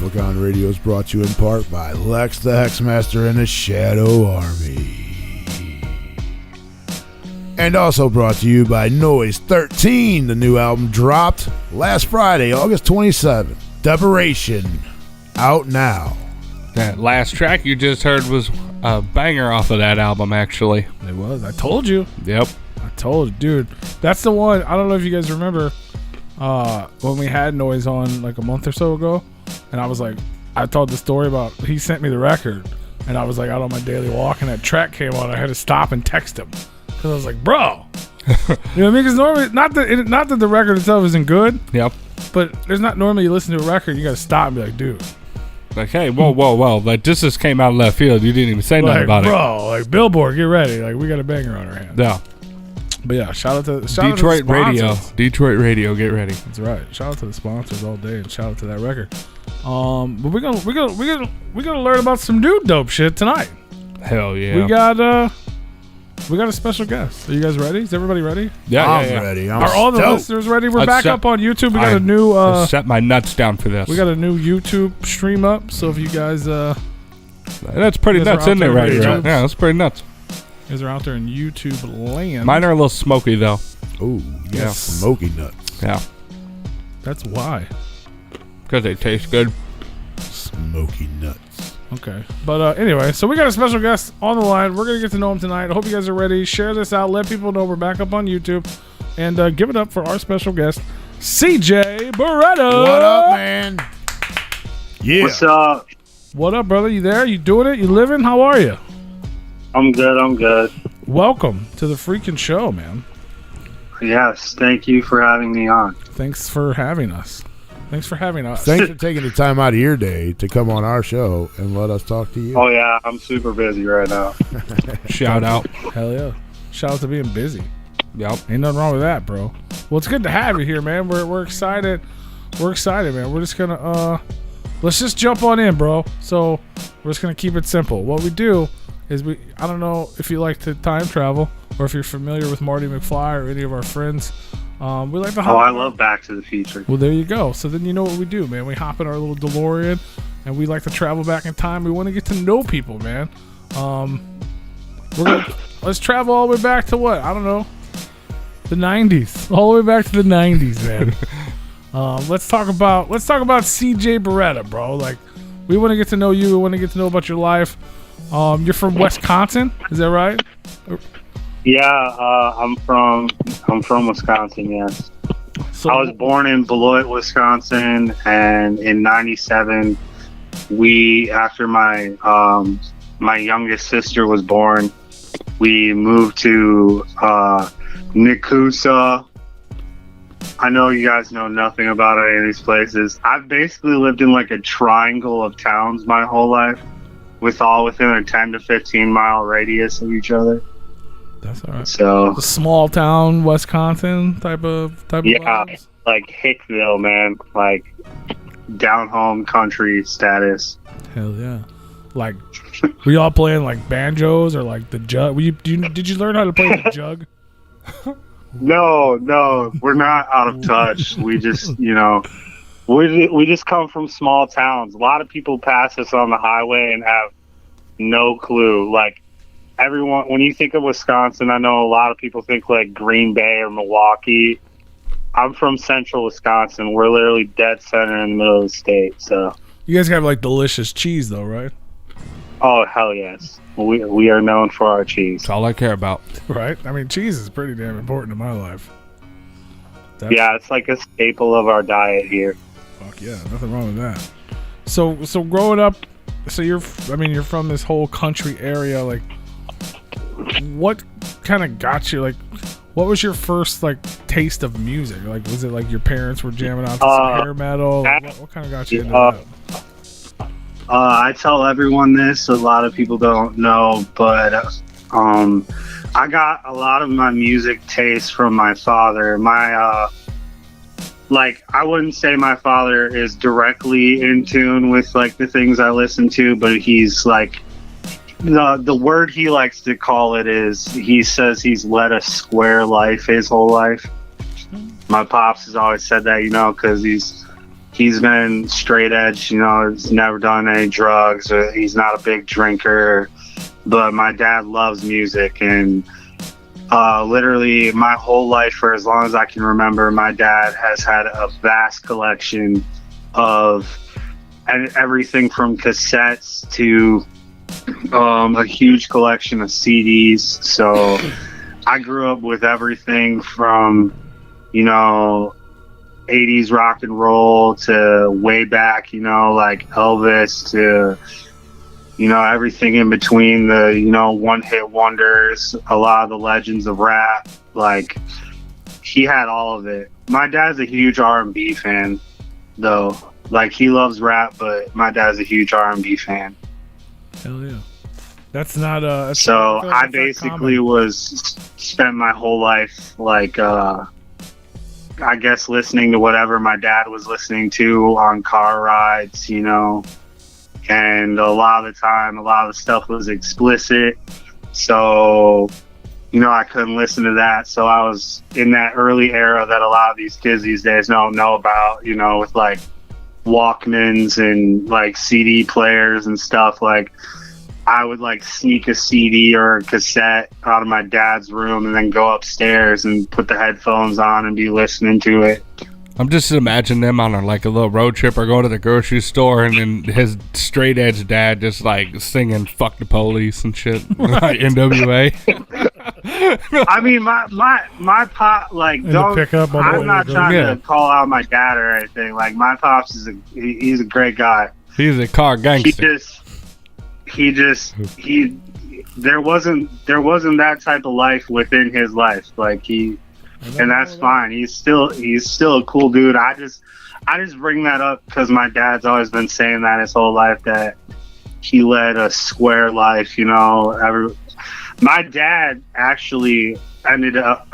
Replicon Radio is brought to you in part by Lex the Hexmaster and the Shadow Army. And also brought to you by Noise 13. The new album dropped last Friday, August 27th. Deberation, out now. That last track you just heard was a banger off of that album, actually. It was. I told you. Yep. I told you, dude. That's the one. I don't know if you guys remember when we had Noise on like a month or so ago, and I was like, I told the story about he sent me the record, and I was like out on my daily walk, and that track came on. I had to stop and text him because I was like, bro, you know what I mean? Because normally, not that the record itself isn't good. Yep. But there's not normally you listen to a record, you got to stop and be like, dude. Like, hey, whoa. Like, this just came out of left field. You didn't even say nothing about it. Bro, like, Billboard, get ready. Like, we got a banger on our hands. Yeah. But yeah, shout out to Detroit Radio. Detroit Radio, get ready. That's right. Shout out to the sponsors all day, and shout out to that record. But we're gonna learn about some new dope shit tonight. Hell yeah. We got a special guest. Are you guys ready? Is everybody ready? Yeah, I'm ready. Are all the listeners ready? We're back up on YouTube. We got a new set my nuts down for this. We got a new YouTube stream up. So if you guys that's pretty nuts in there right now. Yeah, that's pretty nuts. You guys are out there in YouTube land. Mine are a little smoky though. Oh, yeah. Smoky nuts. Yeah. That's why. Because they taste good. Smoky nuts. Okay. But anyway, so we got a special guest on the line. We're going to get to know him tonight. I hope you guys are ready. Share this out. Let people know we're back up on YouTube. And give it up for our special guest, CJ Beretta. What up, man? Yeah. What's up? What up, brother? You there? You doing it? You living? How are you? I'm good. Welcome to the freaking show, man. Yes, thank you for having me on. Thanks for having us. Thanks for taking the time out of your day to come on our show and let us talk to you. Oh, yeah, I'm super busy right now. Shout out. Hell yeah. Shout out to being busy. Yep. Ain't nothing wrong with that, bro. Well, it's good to have you here, man. We're excited. We're excited, man. We're just going to, let's just jump on in, bro. So we're just going to keep it simple. What we do is I don't know if you like to time travel or if you're familiar with Marty McFly or any of our friends. We like to hop. I love Back to the Future. Well, there you go. So then you know what we do, man. We hop in our little DeLorean, and we like to travel back in time. We want to get to know people, man. Let's travel all the way back to what? I don't know. The 90s. All the way back to the 90s, man. Let's talk about CJ Beretta, bro. Like, we want to get to know you. We want to get to know about your life. You're from Wisconsin, is that right? Yeah, I'm from Wisconsin. Yes, so, I was born in Beloit, Wisconsin, and in '97, after my youngest sister was born, we moved to Nakusa. I know you guys know nothing about any of these places. I've basically lived in like a triangle of towns my whole life, all within a 10 to 15 mile radius of each other. That's all right. So a small town, Wisconsin type of vibes? Like Hickville, man, like down home country status. Hell yeah! Like, were y'all playing like banjos or like the jug? Did you learn how to play the jug? No, we're not out of touch. We just, we just come from small towns. A lot of people pass us on the highway and have no clue. Like, everyone, when you think of Wisconsin, I know a lot of people think like Green Bay or Milwaukee. I'm from central Wisconsin. We're literally dead center in the middle of the state. So you guys have like delicious cheese, though, right? Oh, hell yes. We are known for our cheese. That's all I care about. Right? I mean, cheese is pretty damn important in my life. Yeah, it's like a staple of our diet here. Fuck yeah, nothing wrong with that. So growing up, so you're from this whole country area. Like, what kind of got you? Like, what was your first like taste of music? Like, was it like your parents were jamming out to some hair metal? Like, what kind of got you into that? I tell everyone this. A lot of people don't know, but I got a lot of my music taste from my father. I wouldn't say my father is directly in tune with like the things I listen to, but he's like, the word he likes to call it is, he says he's led a square life his whole life. My pops has always said that, because he's been straight edge, you know, he's never done any drugs, or he's not a big drinker. But my dad loves music, and literally my whole life, for as long as I can remember, my dad has had a vast collection of everything from cassettes to a huge collection of CDs. So I grew up with everything from, you know, 80s rock and roll to way back, you know, like Elvis, to, you know, everything in between, the, you know, one-hit wonders, a lot of the legends of rap. Like, he had all of it. My dad's a huge R&B fan, though. Like, he loves rap, but my dad's a huge R&B fan. Hell yeah. That's not a... So I basically spent my whole life, like, I guess listening to whatever my dad was listening to on car rides, you know. And a lot of the time, a lot of the stuff was explicit. So, you know, I couldn't listen to that. So I was in that early era that a lot of these kids these days don't know about, you know, with like Walkmans and like CD players and stuff. Like, I would like sneak a CD or a cassette out of my dad's room and then go upstairs and put the headphones on and be listening to it. I'm just imagining them on like a little road trip or going to the grocery store, and then his straight edge dad just like singing "fuck the police" and shit, like NWA. I mean, my pop, like, don't. I'm not trying to call out my dad or anything. Like, my pops he's a great guy. He's a car gangster. There wasn't that type of life within his life. Like, and that's fine. He's still a cool dude. I just bring that up because my dad's always been saying that his whole life, that he led a square life, you know. My dad actually ended up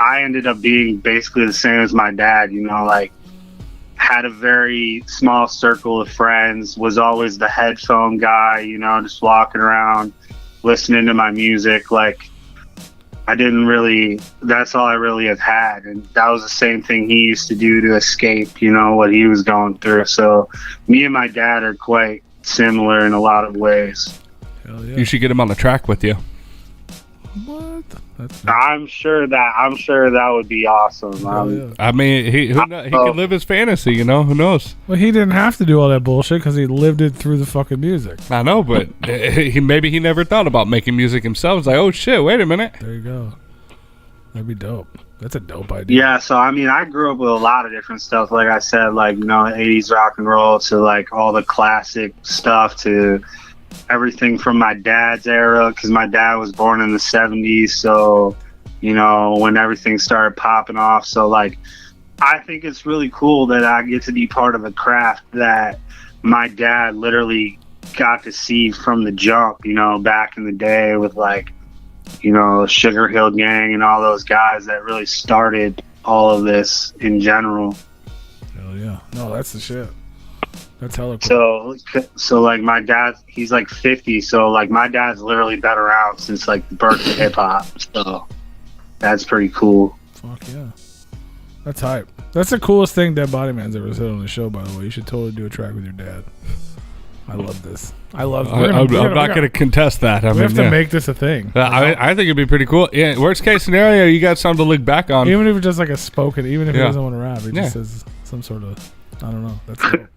being basically the same as my dad, you know, like, had a very small circle of friends, was always the headphone guy, you know, just walking around listening to my music. Like, that's all I really have had. And that was the same thing he used to do to escape, you know, what he was going through. So me and my dad are quite similar in a lot of ways. Hell yeah. You should get him on the track with you. What? I'm sure that would be awesome. Yeah. I mean, he could live his fantasy, you know. Who knows? Well, he didn't have to do all that bullshit because he lived it through the fucking music. I know, but maybe he never thought about making music himself. It's like, oh shit, wait a minute. There you go. That'd be dope. That's a dope idea. Yeah, so I mean, I grew up with a lot of different stuff. Like I said, like, you know, 80s rock and roll to like all the classic stuff, to everything from my dad's era, because my dad was born in the 70s. So, you know, when everything started popping off. So, like, I think it's really cool that I get to be part of a craft that my dad literally got to see from the jump, you know, back in the day with, like, you know, Sugar Hill Gang and all those guys that really started all of this in general. Hell yeah. No, that's the shit. That's hella cool. So like, my dad, he's like 50, so like my dad's literally been around since like the birth of hip hop. So that's pretty cool. Fuck yeah. That's hype. That's the coolest thing Dead Body Man's ever said on the show, by the way. You should totally do a track with your dad. I love this. I'm not going to contest that. We have to make this a thing. I think it'd be pretty cool. Yeah, worst case scenario, you got something to look back on. Even if it's just like a spoken, even if he doesn't want to rap, he just says some sort of, I don't know. That's dope.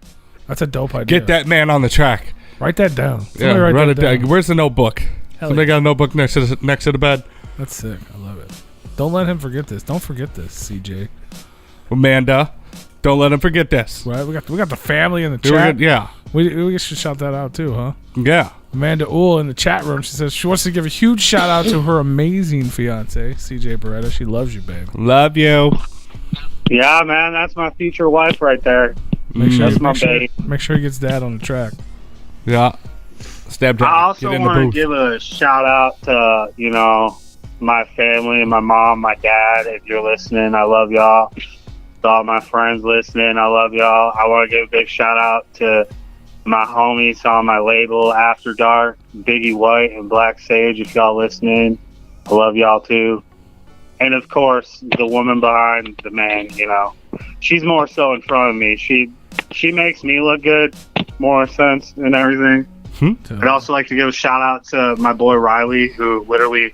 That's a dope idea. Get that man on the track. Write that down. Write it down. Where's the notebook? Somebody got a notebook next to the bed. That's sick. I love it. Don't let him forget this. Don't forget this, CJ. Amanda, don't let him forget this. Right? We got the family in the chat. Yeah. We should shout that out too, huh? Yeah. Amanda Uhl in the chat room. She says she wants to give a huge shout out to her amazing fiance, CJ Beretta. She loves you, babe. Love you. Yeah, man, that's my future wife right there. That's my baby. Make sure he gets dad on the track. Yeah. I also want to give a shout out to, you know, my family, my mom, my dad. If you're listening, I love y'all. To all my friends listening, I love y'all. I want to give a big shout out to my homies on my label, After Dark, Biggie White and Black Sage. If y'all listening, I love y'all too. And of course, the woman behind the man, you know, she's more so in front of me. she makes me look good, more sense and everything. I'd also like to give a shout out to my boy Riley, who literally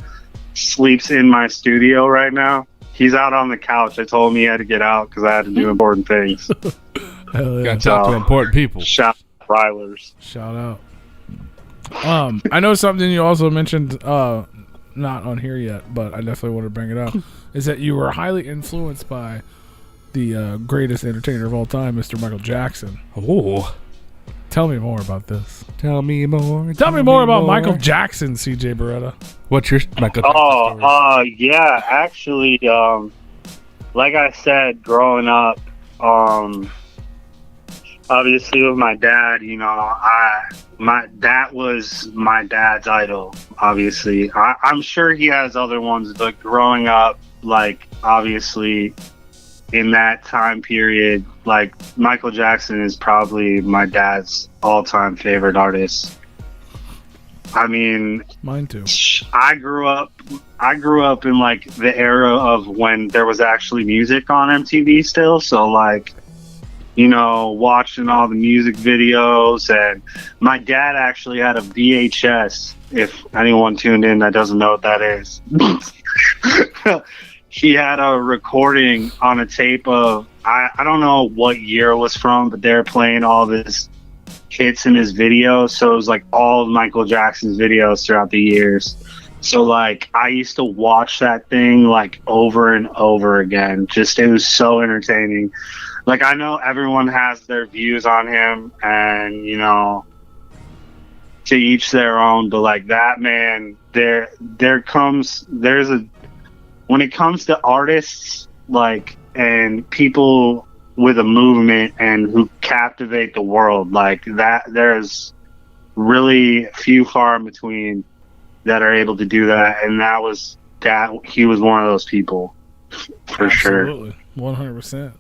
sleeps in my studio right now. He's out on the couch. I told him he had to get out because I had to do important things. Hell yeah. Got to talk to important people. Shout out Rilers. Shout out. I know something you also mentioned, not on here yet, but I definitely want to bring it up, is that you were highly influenced by the greatest entertainer of all time, Mr. Michael Jackson. Oh. Tell me more about this. Tell me more. Tell me more about Michael Jackson, CJ Beretta. What's your Michael Jackson story? Yeah, actually, like I said, growing up, obviously with my dad, you know, that was my dad's idol, obviously. I'm sure he has other ones, but growing up, like, obviously, in that time period, like, Michael Jackson is probably my dad's all-time favorite artist. I mean, mine too. I grew up in like the era of when there was actually music on MTV still, so like, you know, watching all the music videos, and my dad actually had a VHS, if anyone tuned in that doesn't know what that is. He had a recording on a tape of, I don't know what year it was from, but they're playing all this hits in his videos. So it was like all of Michael Jackson's videos throughout the years. So like I used to watch that thing like over and over again. Just, it was so entertaining. Like, I know everyone has their views on him, and, you know, to each their own, but like that man, when it comes to artists, like, and people with a movement and who captivate the world, like that, there's really few far in between that are able to do that. And he was one of those people, for sure. Absolutely. 100%.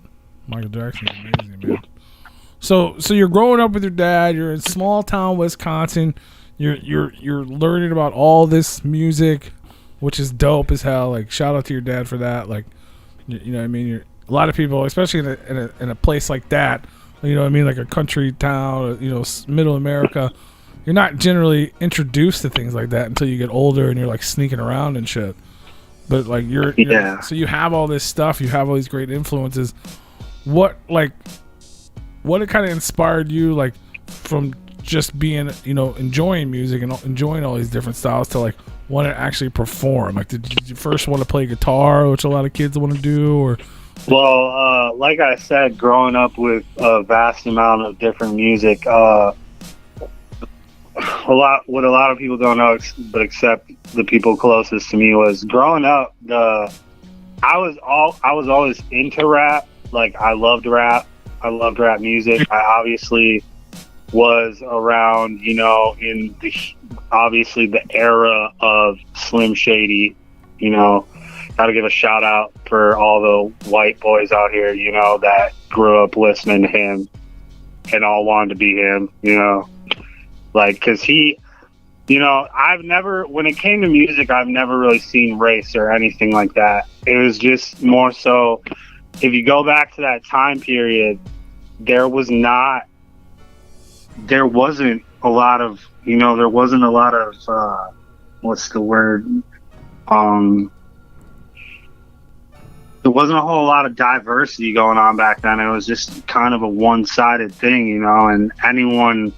Michael Jackson's amazing, man. So you're growing up with your dad, you're in small town Wisconsin, you're learning about all this music, which is dope as hell. Like, shout out to your dad for that. Like, you know what I mean? A lot of people, especially in a place like that, you know what I mean, like a country town, you know, middle America, you're not generally introduced to things like that until you get older and you're like sneaking around and shit. But like you know, so you have all this stuff, you have all these great influences. What kind of inspired you, like, from just being, you know, enjoying music and enjoying all these different styles to like want to actually perform? Like, did you first want to play guitar, which a lot of kids want to do, or? Well, like I said, growing up with a vast amount of different music, what a lot of people don't know, but except the people closest to me, was growing up. I was always into rap. Like, I loved rap. I loved rap music. I obviously was around, you know, in the era of Slim Shady. You know, got to give a shout out for all the white boys out here, you know, that grew up listening to him and all wanted to be him, you know, like, cause he, you know, when it came to music, I've never really seen race or anything like that. It was just more so, if you go back to that time period, there wasn't a lot of, what's the word? There wasn't a whole lot of diversity going on back then. It was just kind of a one-sided thing, you know, and anyone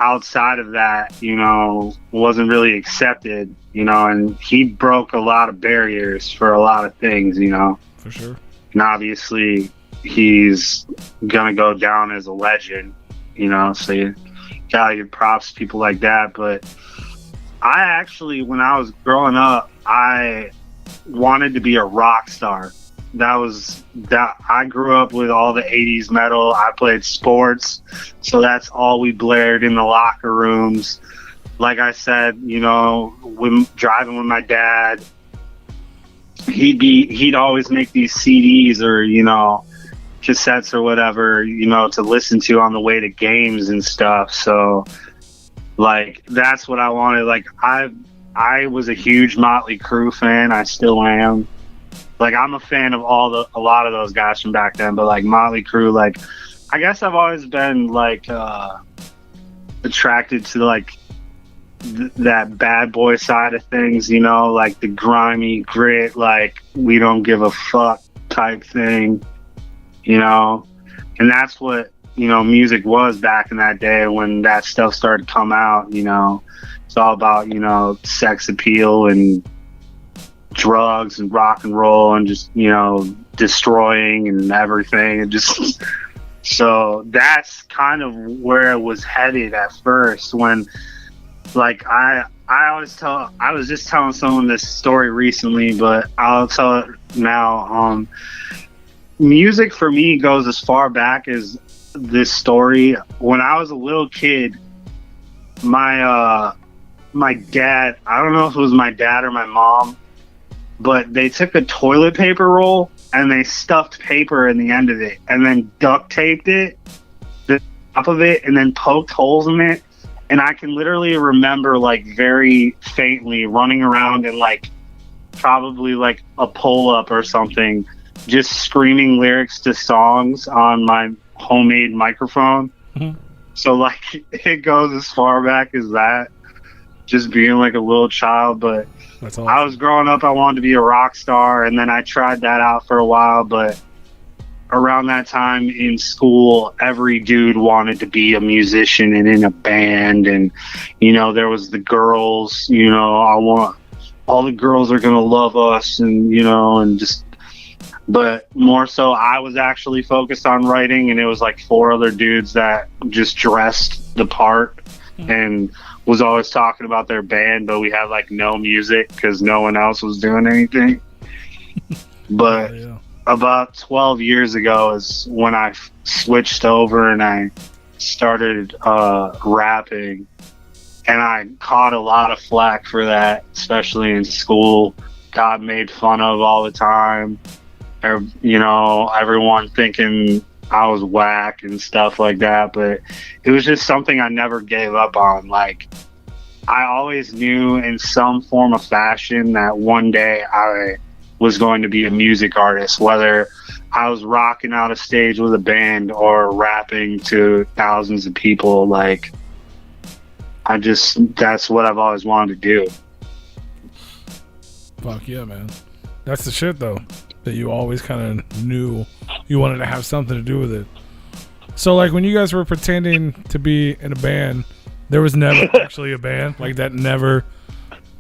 outside of that, you know, wasn't really accepted, you know, and he broke a lot of barriers for a lot of things, you know. For sure. And obviously he's gonna go down as a legend, you know, so you gotta give props to people like that. But I actually, when I was growing up, I wanted to be a rock star. I grew up with all the 80s metal. I played sports, so that's all we blared in the locker rooms. Like I said, you know, when driving with my dad, he'd always make these CDs or, you know, cassettes or whatever, you know, to listen to on the way to games and stuff. So like, that's what I wanted. Like, I was a huge Motley Crue fan. I still am. Like, I'm a fan of a lot of those guys from back then, but like Motley Crue, like, I guess I've always been like attracted to like that bad boy side of things, you know, like the grimy grit, like we don't give a fuck type thing, you know. And that's what, you know, music was back in that day when that stuff started to come out, you know. It's all about, you know, sex appeal and drugs and rock and roll and just, you know, destroying and everything. And just so that's kind of where it was headed at first when, like, I was just telling someone this story recently, but I'll tell it now. Music for me goes as far back as this story. When I was a little kid, my dad, I don't know if it was my dad or my mom, but they took a toilet paper roll and they stuffed paper in the end of it and then duct taped it, the top of it, and then poked holes in it. And I can literally remember, like, very faintly running around in, like, probably like a pull-up or something, just screaming lyrics to songs on my homemade microphone. Mm-hmm. So, like, it goes as far back as that, just being like a little child. But that's awesome. I was growing up, I wanted to be a rock star, and then I tried that out for a while, but around that time in school, every dude wanted to be a musician and in a band. And, you know, there was the girls, you know, I want all the girls are going to love us, and, you know, and just, but more so I was actually focused on writing, and it was like 4 other dudes that just dressed the part and was always talking about their band, but we had like no music because no one else was doing anything. But yeah. About 12 years ago is when I switched over and I started rapping, and I caught a lot of flack for that, especially in school. Got made fun of all the time, you know, everyone thinking I was whack and stuff like that, but it was just something I never gave up on. Like, I always knew in some form of fashion that one day I was going to be a music artist, whether I was rocking out a stage with a band or rapping to thousands of people. Like, that's what I've always wanted to do. Fuck yeah, man. That's the shit, though, that you always kind of knew you wanted to have something to do with it. So, like, when you guys were pretending to be in a band, there was never actually a band? Like, that never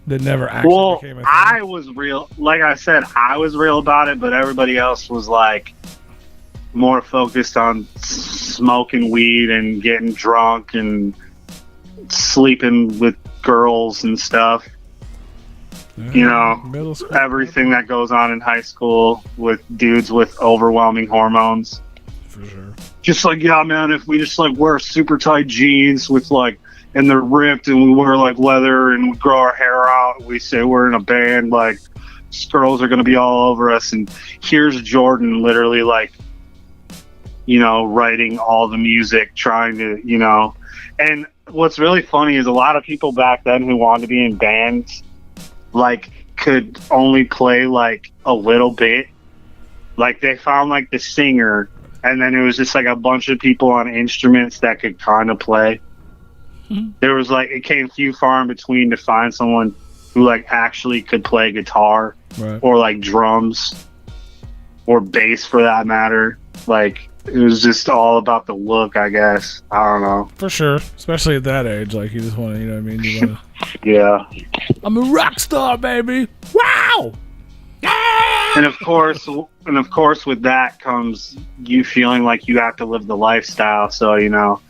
actually became a thing? I was real. Like I said, I was real about it, but everybody else was, like, more focused on smoking weed and getting drunk and sleeping with girls and stuff. You know, everything that goes on in high school with dudes with overwhelming hormones. For sure. Just like, yeah, man, if we just like wear super tight jeans with like, and they're ripped, and we wear like leather and we grow our hair out, we say we're in a band, like girls are going to be all over us. And here's Jordan literally like, you know, writing all the music, trying to, you know. And what's really funny is a lot of people back then who wanted to be in bands, like, could only play like a little bit. Like, they found like the singer, and then it was just like a bunch of people on instruments that could kind of play. Mm-hmm. There was like, it came few far in between to find someone who like actually could play guitar, right, or like drums or bass for that matter. Like, it was just all about the look, I guess. I don't know. For sure. Especially at that age. Like, you just want to, you know what I mean? You want to... Yeah. I'm a rock star, baby. Wow! Yeah! And of course, with that comes you feeling like you have to live the lifestyle. So, you know,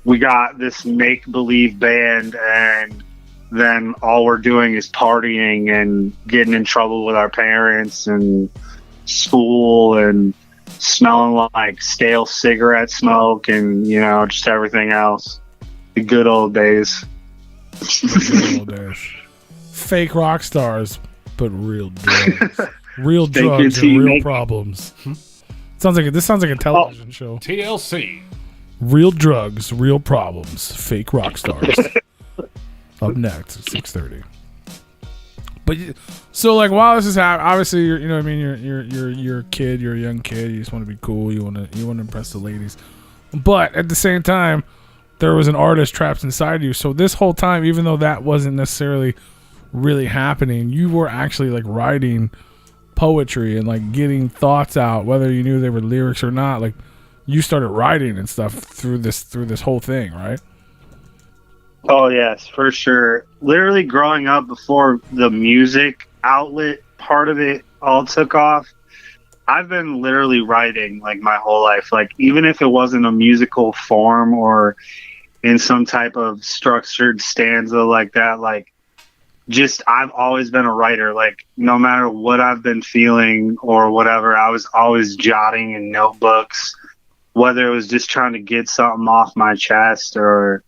we got this make-believe band, and then all we're doing is partying and getting in trouble with our parents and school and smelling like stale cigarette smoke and, you know, just everything else. The good old days. Fake rock stars, but real drugs. Real drugs and real problems. This sounds like a television show. TLC. Real drugs, real problems. Fake rock stars. Up next at 6:30. So like while this is happening, obviously you're, you know what I mean, you're a kid, you're a young kid, you just want to be cool, you want to impress the ladies, but at the same time, there was an artist trapped inside you. So this whole time, even though that wasn't necessarily really happening, you were actually like writing poetry and like getting thoughts out, whether you knew they were lyrics or not. Like you started writing and stuff through this whole thing, right? Oh yes, for sure. Literally growing up before the music outlet part of it all took off, I've been literally writing like my whole life. Like even if it wasn't a musical form or in some type of structured stanza like that, like just I've always been a writer. Like no matter what I've been feeling or whatever, I was always jotting in notebooks, whether it was just trying to get something off my chest or,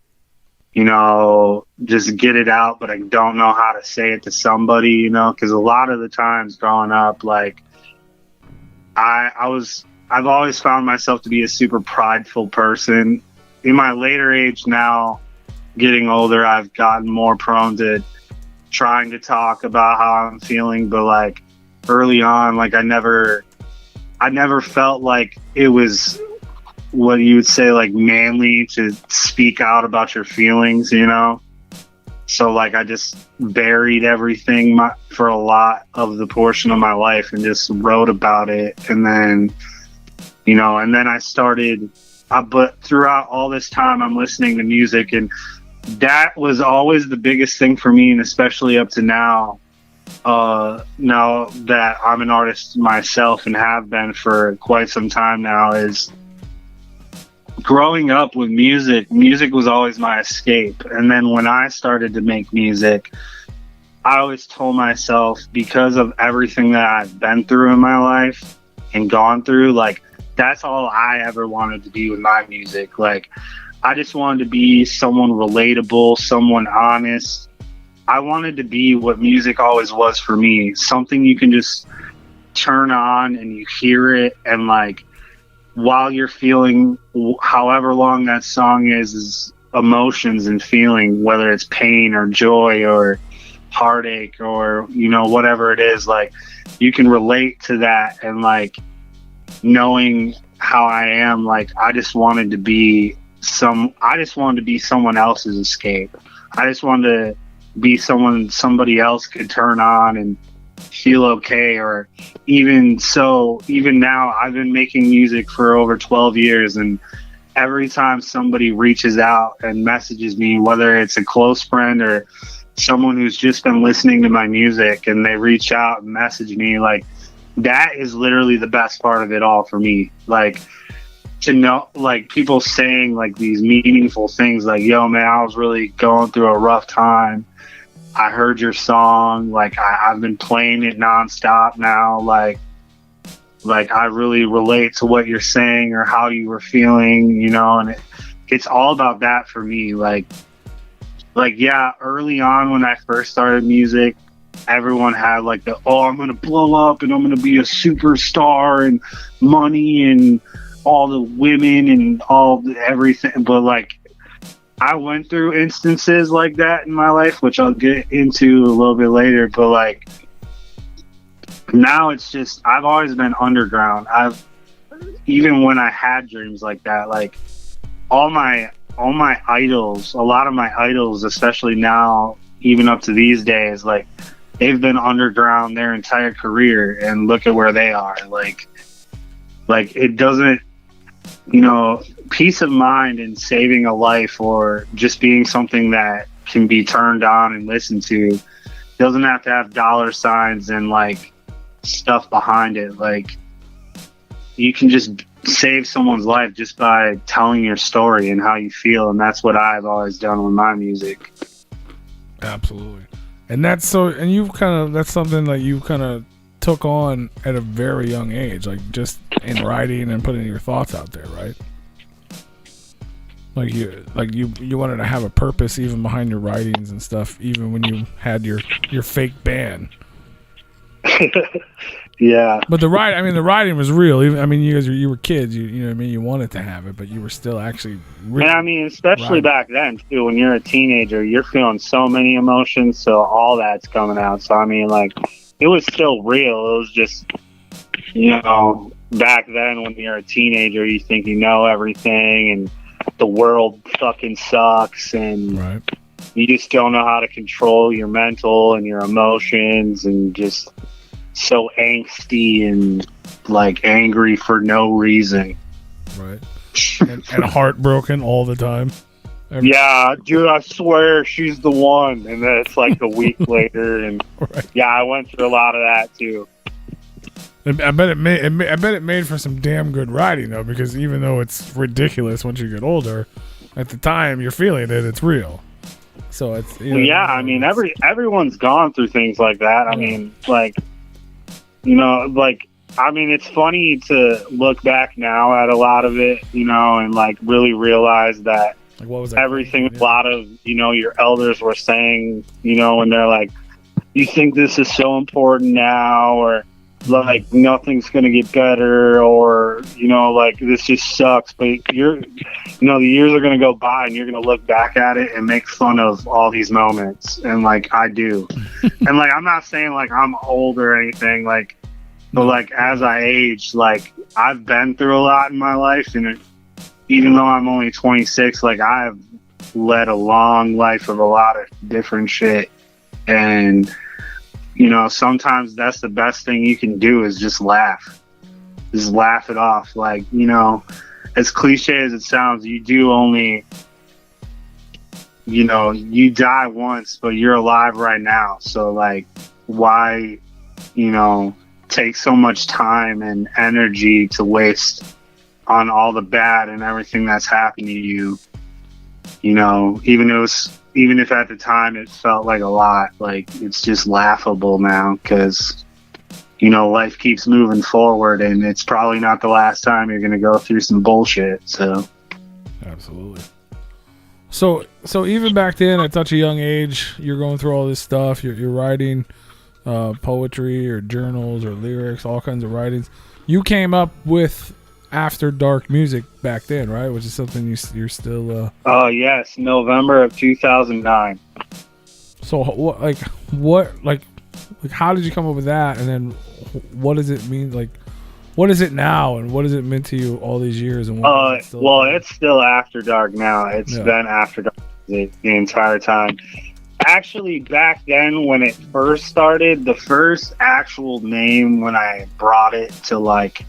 you know, just get it out, but I don't know how to say it to somebody, you know, because a lot of the times growing up, like I've always found myself to be a super prideful person. In my later age now, getting older, I've gotten more prone to trying to talk about how I'm feeling, but like early on, like I never felt like it was what you would say like manly to speak out about your feelings, you know? So like I just buried everything for a lot of the portion of my life and just wrote about it. And then, you know, and then I started, but throughout all this time I'm listening to music, and that was always the biggest thing for me, and especially up to now that I'm an artist myself and have been for quite some time now, is growing up with music was always my escape. And then when I started to make music, I always told myself, because of everything that I've been through in my life and gone through, like that's all I ever wanted to be with my music. Like I just wanted to be someone relatable, someone honest. I wanted to be what music always was for me, something you can just turn on and you hear it, and like while you're feeling however long that song is emotions and feeling, whether it's pain or joy or heartache or, you know, whatever it is, like you can relate to that. And like knowing how I am, like I just wanted to be someone else's escape. I just wanted to be somebody else could turn on and feel okay. Or even now, I've been making music for over 12 years, and every time somebody reaches out and messages me, whether it's a close friend or someone who's just been listening to my music, and they reach out and message me, like that is literally the best part of it all for me. Like to know, like people saying like these meaningful things, like, yo man, I was really going through a rough time, I heard your song, like I've been playing it nonstop now, like I really relate to what you're saying or how you were feeling, you know. And it's all about that for me. Like yeah, early on when I first started music, everyone had like I'm gonna blow up and I'm gonna be a superstar and money and all the women and all everything. But like I went through instances like that in my life, which I'll get into a little bit later. But like now it's just, I've always been underground. Even when I had dreams like that, like all my idols, a lot of my idols, especially now, even up to these days, like they've been underground their entire career, and look at where they are. Like it doesn't, you know, peace of mind and saving a life or just being something that can be turned on and listened to doesn't have to have dollar signs and like stuff behind it. Like you can just save someone's life just by telling your story and how you feel, and that's what I've always done with my music. Absolutely. And that's something that you kind of took on at a very young age, like just in writing and putting your thoughts out there, right? Like you wanted to have a purpose even behind your writings and stuff, even when you had your fake band. Yeah. But the riding was real. Even, I mean, you were kids. You know what I mean. You wanted to have it, but you were still actually. Really And I mean, especially riding. back then too, when you're a teenager, you're feeling so many emotions, so all that's coming out. So I mean, like, it was still real. It was just, back then when you're a teenager, you think you know everything, and the world fucking sucks, and Right. you just don't know how to control your mental and your emotions, and just so angsty and like angry for no reason. Right. And heartbroken all the time. Yeah, dude, I swear she's the one. And then it's like a week later, and Right. yeah, I went through a lot of that too. I bet it made for some damn good writing though, because even though it's ridiculous once you get older, at the time you're feeling it, it's real. So it's Well, yeah, I mean, everyone's gone through things like that. I mean, like, I mean, it's funny to look back now at a lot of it, and like really realize that like, what was that everything thing? a lot of, your elders were saying, when they're like, you think this is so important now, or like nothing's going to get better, or, like this just sucks. But the years are going to go by and you're going to look back at it and make fun of all these moments. And like, I do. And like, I'm not saying like I'm old or anything, like, but like as I age, like I've been through a lot in my life, and even though I'm only 26, like I've led a long life of a lot of different shit. And sometimes that's the best thing you can do is just laugh it off. Like, as cliche as it sounds, you do only, you die once, but you're alive right now. So like, why, take so much time and energy to waste on all the bad and everything that's happened to you, even if at the time it felt like a lot, like it's just laughable now because, life keeps moving forward, and it's probably not the last time you're going to go through some bullshit. So Absolutely. So even back then at such a young age, you're going through all this stuff, you're writing poetry or journals or lyrics, all kinds of writings. You came up with After Dark music back then, right? Which is something you're still yes, November of 2009. So what how did you come up with that, and then what does it mean, like what is it now, and what has it meant to you all these years? And it's still After Dark now. It's been After Dark the entire time. Actually, back then when it first started, the first actual name when I brought it to like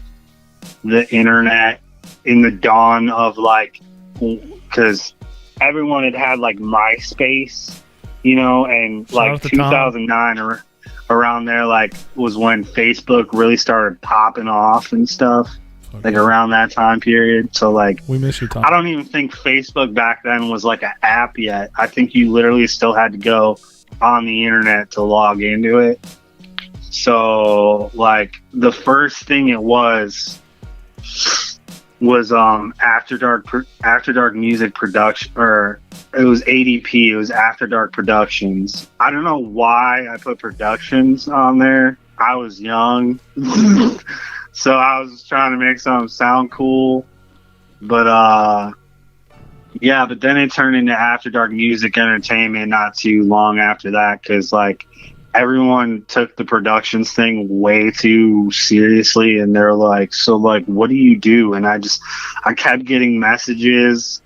the internet in the dawn of like, because everyone had like MySpace, and like 2009 or around there, like was when Facebook really started popping off and stuff. Okay. Like around that time period. So like, we miss you, Tom. I don't even think Facebook back then was like an app yet. I think you literally still had to go on the internet to log into it. So like the first thing it was After Dark music production, or it was ADP. It was After Dark Productions. I don't know why I put Productions on there. I was young. So I was trying to make something sound cool, but but then it turned into After Dark Music Entertainment not too long after that, because like everyone took the productions thing way too seriously, and they're like, so like, what do you do? And I kept getting messages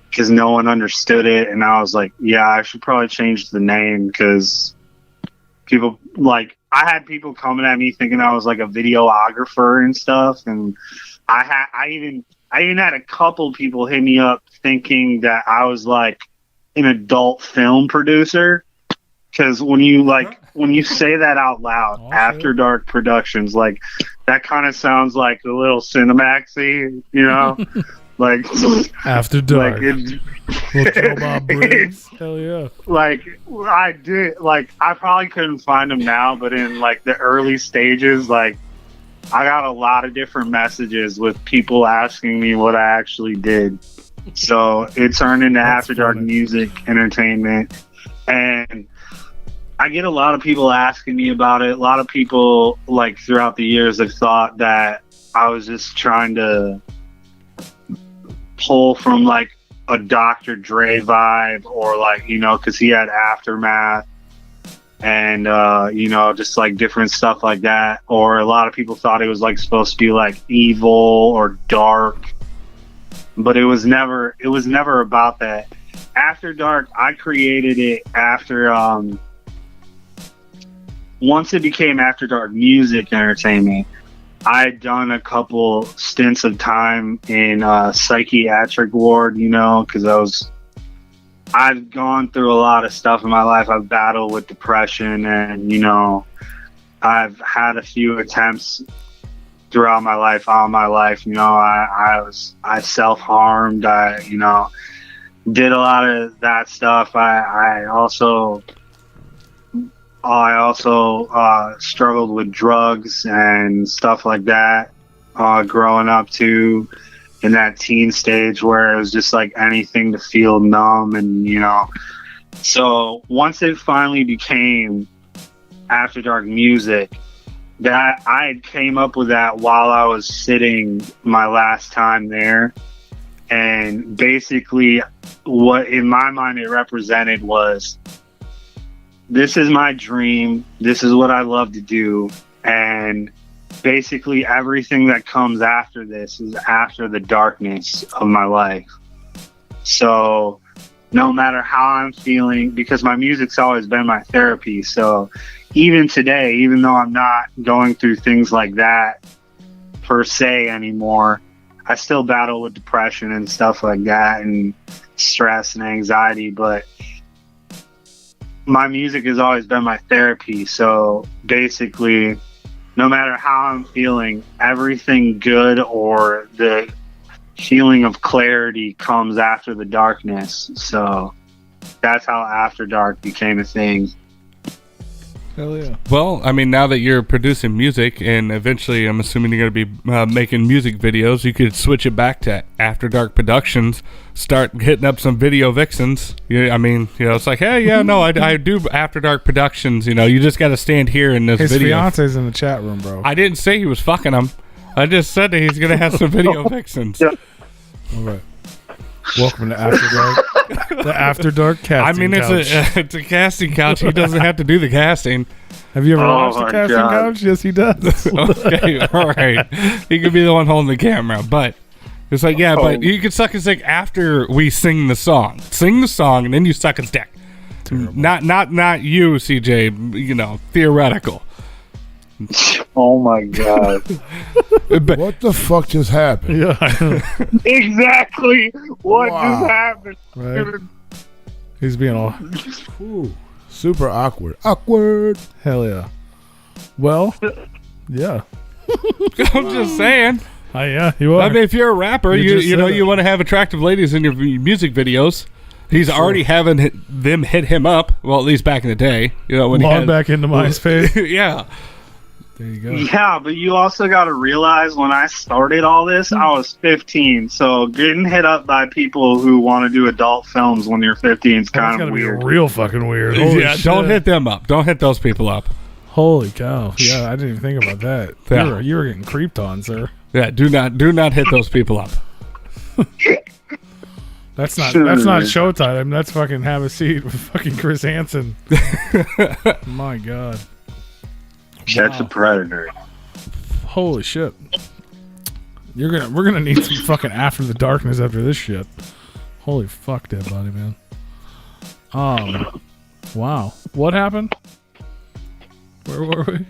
because no one understood it, and I was like, yeah, I should probably change the name, because people like, I had people coming at me thinking I was like a videographer and stuff, and I even had a couple people hit me up thinking that I was like an adult film producer, because when you say that out loud, After Dark Productions, like that kind of sounds like a little Cinemaxy, like After Dark. Like Hell yeah. Like I did, like I probably couldn't find them now, but in like the early stages, like I got a lot of different messages with people asking me what I actually did. So it turned into After Dark Music Entertainment, and I get a lot of people asking me about it. A lot of people, like, throughout the years have thought that I was just trying to pull from, like, a Dr. Dre vibe, or, like, you know, because he had Aftermath and, you know, just, like, different stuff like that. Or a lot of people thought it was, like, supposed to be, like, evil or dark. But it was never about that. After Dark, I created it after, once it became After Dark Music Entertainment, I had done a couple stints of time in psychiatric ward, you know, because I've gone through a lot of stuff in my life. I've battled with depression, and, you know, I've had a few attempts throughout my life, you know. I self-harmed, you know, did a lot of that stuff. I also struggled with drugs and stuff like that, growing up too, in that teen stage where it was just like anything to feel numb, and, you know. So once it finally became After Dark Music, that I came up with that while I was sitting my last time there. And basically what in my mind it represented was, this is my dream, this is what I love to do, and basically everything that comes after this is after the darkness of my life. So no matter how I'm feeling, because my music's always been my therapy, so even today, even though I'm not going through things like that per se anymore, I still battle with depression and stuff like that, and stress and anxiety, but my music has always been my therapy. So basically, no matter how I'm feeling, everything good or the feeling of clarity comes after the darkness. So that's how After Dark became a thing. Hell yeah. Well, I mean, now that you're producing music, and eventually I'm assuming you're going to be making music videos, you could switch it back to After Dark Productions, start hitting up some video vixens. I mean, you know, it's like, hey, yeah, no, I do After Dark Productions. You know, you just got to stand here in this His video. His fiance's in the chat room, bro. I didn't say he was fucking them. I just said that he's going to have some video vixens. All right. Welcome to After Dark. The After Dark casting couch. It's a casting couch. He doesn't have to do the casting. Have you ever watched the casting couch? Yes, he does. Okay, all right. He could be the one holding the camera, but it's like, yeah, but you can suck his dick after we sing the song. Sing the song, and then you suck his dick. Terrible. Not you, CJ. You know, theoretical. Oh my god! What the fuck just happened? Yeah, exactly. What just happened? Right. He's being all super awkward. Awkward. Hell yeah. Well, yeah. I'm just saying. Yeah, you are. I mean, if you're a rapper, you know you want to have attractive ladies in your music videos. He's already having them hit him up. Well, at least back in the day, you know, when log back into MySpace. Yeah. There you go. Yeah, but you also got to realize when I started all this, I was 15. So getting hit up by people who want to do adult films when you're 15 is kind of weird. Be real fucking weird. Holy shit. Don't hit them up. Don't hit those people up. Holy cow! Yeah, I didn't even think about that. Yeah. You were getting creeped on, sir. Yeah, do not hit those people up. That's not Showtime. That's fucking Have a Seat with fucking Chris Hansen. My god. That's a predator. Holy shit. We're gonna need some fucking After the Darkness after this shit. Holy fuck, dead body, man. Wow. What happened? Where were we?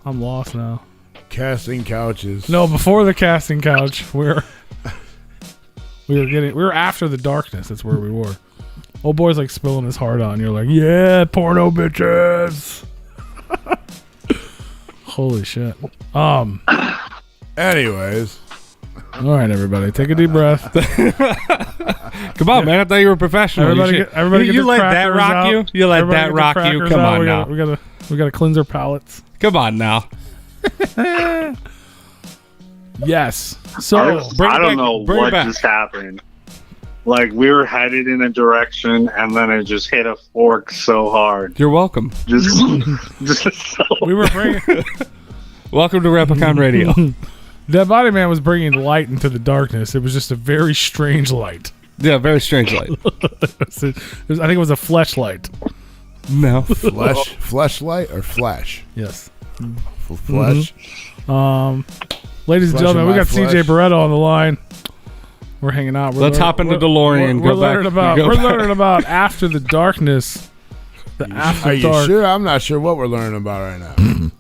I'm lost now. Casting couches. No, before the casting couch, we were after the darkness. That's where we were. Old boy's like spilling his heart out, and you're like, yeah, porno bitches. Holy shit. Anyways. All right, everybody, take a deep breath. Come on, man. I thought you were professional. Everybody you let that rock out. You? You let that rock you? Come on now. We gotta cleanse our palates. Come on now. Yes. So I don't know what just happened. Like we were headed in a direction, and then it just hit a fork so hard. You're welcome. Just so We were bringing Welcome to Replicon Radio. Dead Body Man was bringing light into the darkness. It was just a very strange light. Yeah, very strange light. I think it was a fleshlight. No. Fleshlight or flash? Yes. Flesh. Ladies and Flesh gentlemen, in we my got CJ flesh. Beretta on the line. We're hanging out. Let's hop in the DeLorean. We're Go back. learning about. Go We're back. learning about After the Darkness. The After Are you Dark. sure? I'm not sure what we're learning about right now.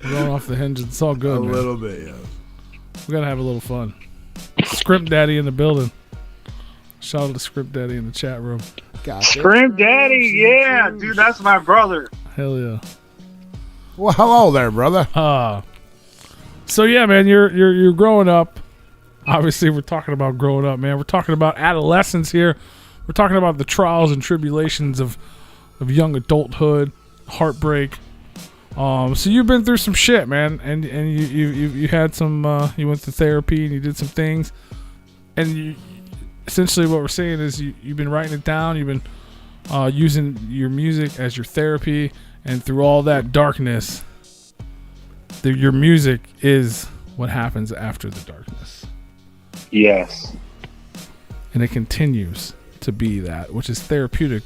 We're going off the hinges. It's all good, A man. little bit, yeah. We gotta have a little fun. Script Daddy in the building. Shout out to Script Daddy in the chat room. Scream Daddy, yeah, dude, that's my brother. Hell yeah. Well, hello there, brother. So yeah, man, you're growing up. Obviously, we're talking about growing up, man. We're talking about adolescence here. We're talking about the trials and tribulations of young adulthood, heartbreak. So you've been through some shit, man, and you had some. You went to therapy and you did some things, and you essentially what we're saying is you've been writing it down. You've been using your music as your therapy, and through all that darkness, your music is what happens after the darkness. Yes. And it continues to be that, which is therapeutic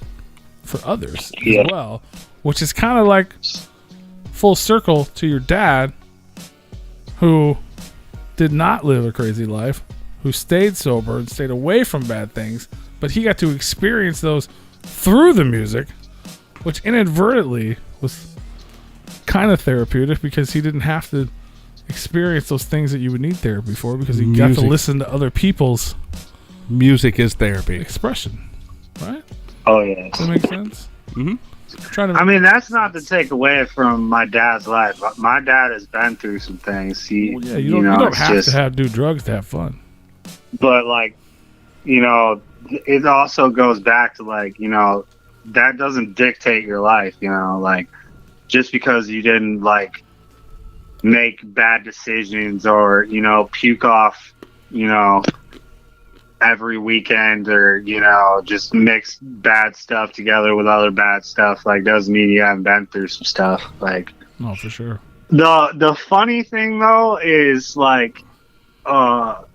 for others Yeah. as well, which is kind of like full circle to your dad, who did not live a crazy life, who stayed sober and stayed away from bad things, but he got to experience those through the music, which inadvertently was kind of therapeutic because he didn't have to experience those things that you would need therapy for, because he got to listen to other people's Music is therapy. expression, right? Oh yeah. Does that make sense? Mm-hmm. Trying to I mean, that's not to take away from my dad's life. My dad has been through some things. He, well, yeah, you don't it's have just, to do drugs to have fun. but like, it also goes back to like, that doesn't dictate your life. Like, just because you didn't like make bad decisions or puke off, every weekend, or just mix bad stuff together with other bad stuff, like, doesn't mean you haven't been through some stuff. Like, No, for sure. the funny thing though is like, well,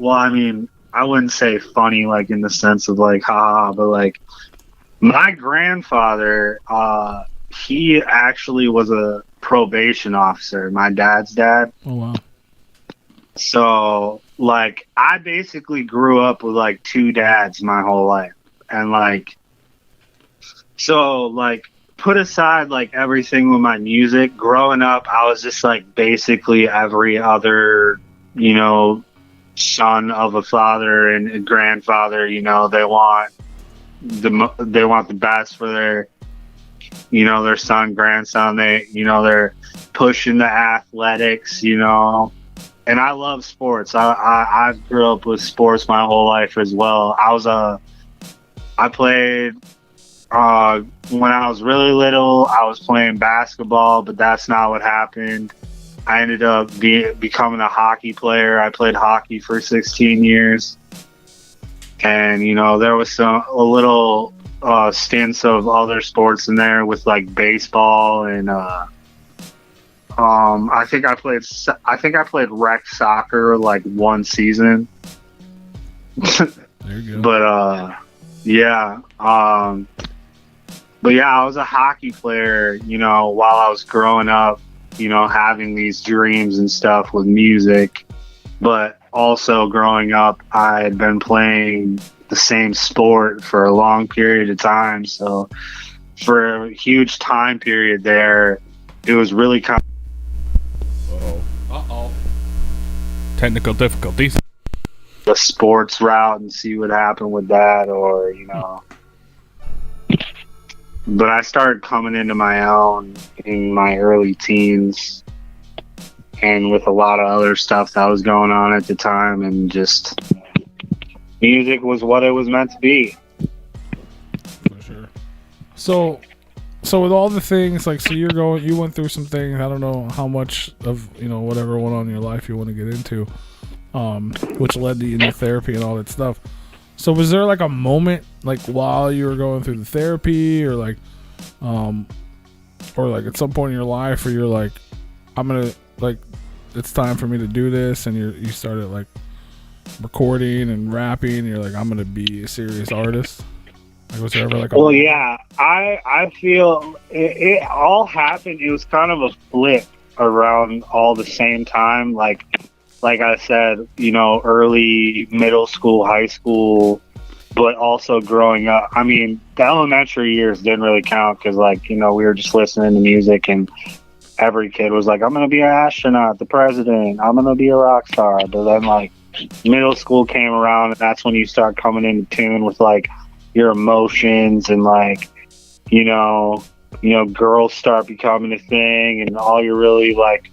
I mean, I wouldn't say funny like in the sense of like haha, but like my grandfather, he actually was a probation officer, my dad's dad. Oh wow. So, like, I basically grew up with, like, two dads my whole life. And, like, so, like, put aside, like, everything with my music, growing up, I was just, like, basically every other, son of a father and a grandfather. They want the best for their, their son, grandson. They're pushing the athletics, And I love sports. I grew up with sports my whole life as well. I played when I was really little. I was playing basketball, but that's not what happened. I ended up becoming a hockey player. I played hockey for 16 years, and there was a little stints of other sports in there with like baseball and. I think I played rec soccer like one season. There you go. But yeah. But yeah, I was a hockey player, while I was growing up, having these dreams and stuff with music. But also growing up, I had been playing the same sport for a long period of time. So for a huge time period there, it was really kind of Technical difficulties. the sports route and see what happened with that, or but I started coming into my own in my early teens, and with a lot of other stuff that was going on at the time, and just music was what it was meant to be. For sure. So with all the things, like, so you went through some things. I don't know how much of whatever went on in your life you want to get into, which led to your therapy and all that stuff. So was there like a moment like while you were going through the therapy or like at some point in your life where you're like, I'm gonna like, it's time for me to do this, and you started like recording and rapping, and you're like, I'm gonna be a serious artist? Like, was there ever like a Well, yeah, I feel it all happened. It was kind of a flip around all the same time. Like I said, you know, early middle school, high school, but also growing up. I mean, the elementary years didn't really count because, like, you know, we were just listening to music, and every kid was like, I'm going to be an astronaut, the president, I'm going to be a rock star. But then, like, middle school came around, and that's when you start coming into tune with, like, your emotions, and, like, you know, girls start becoming a thing, and all you're really, like,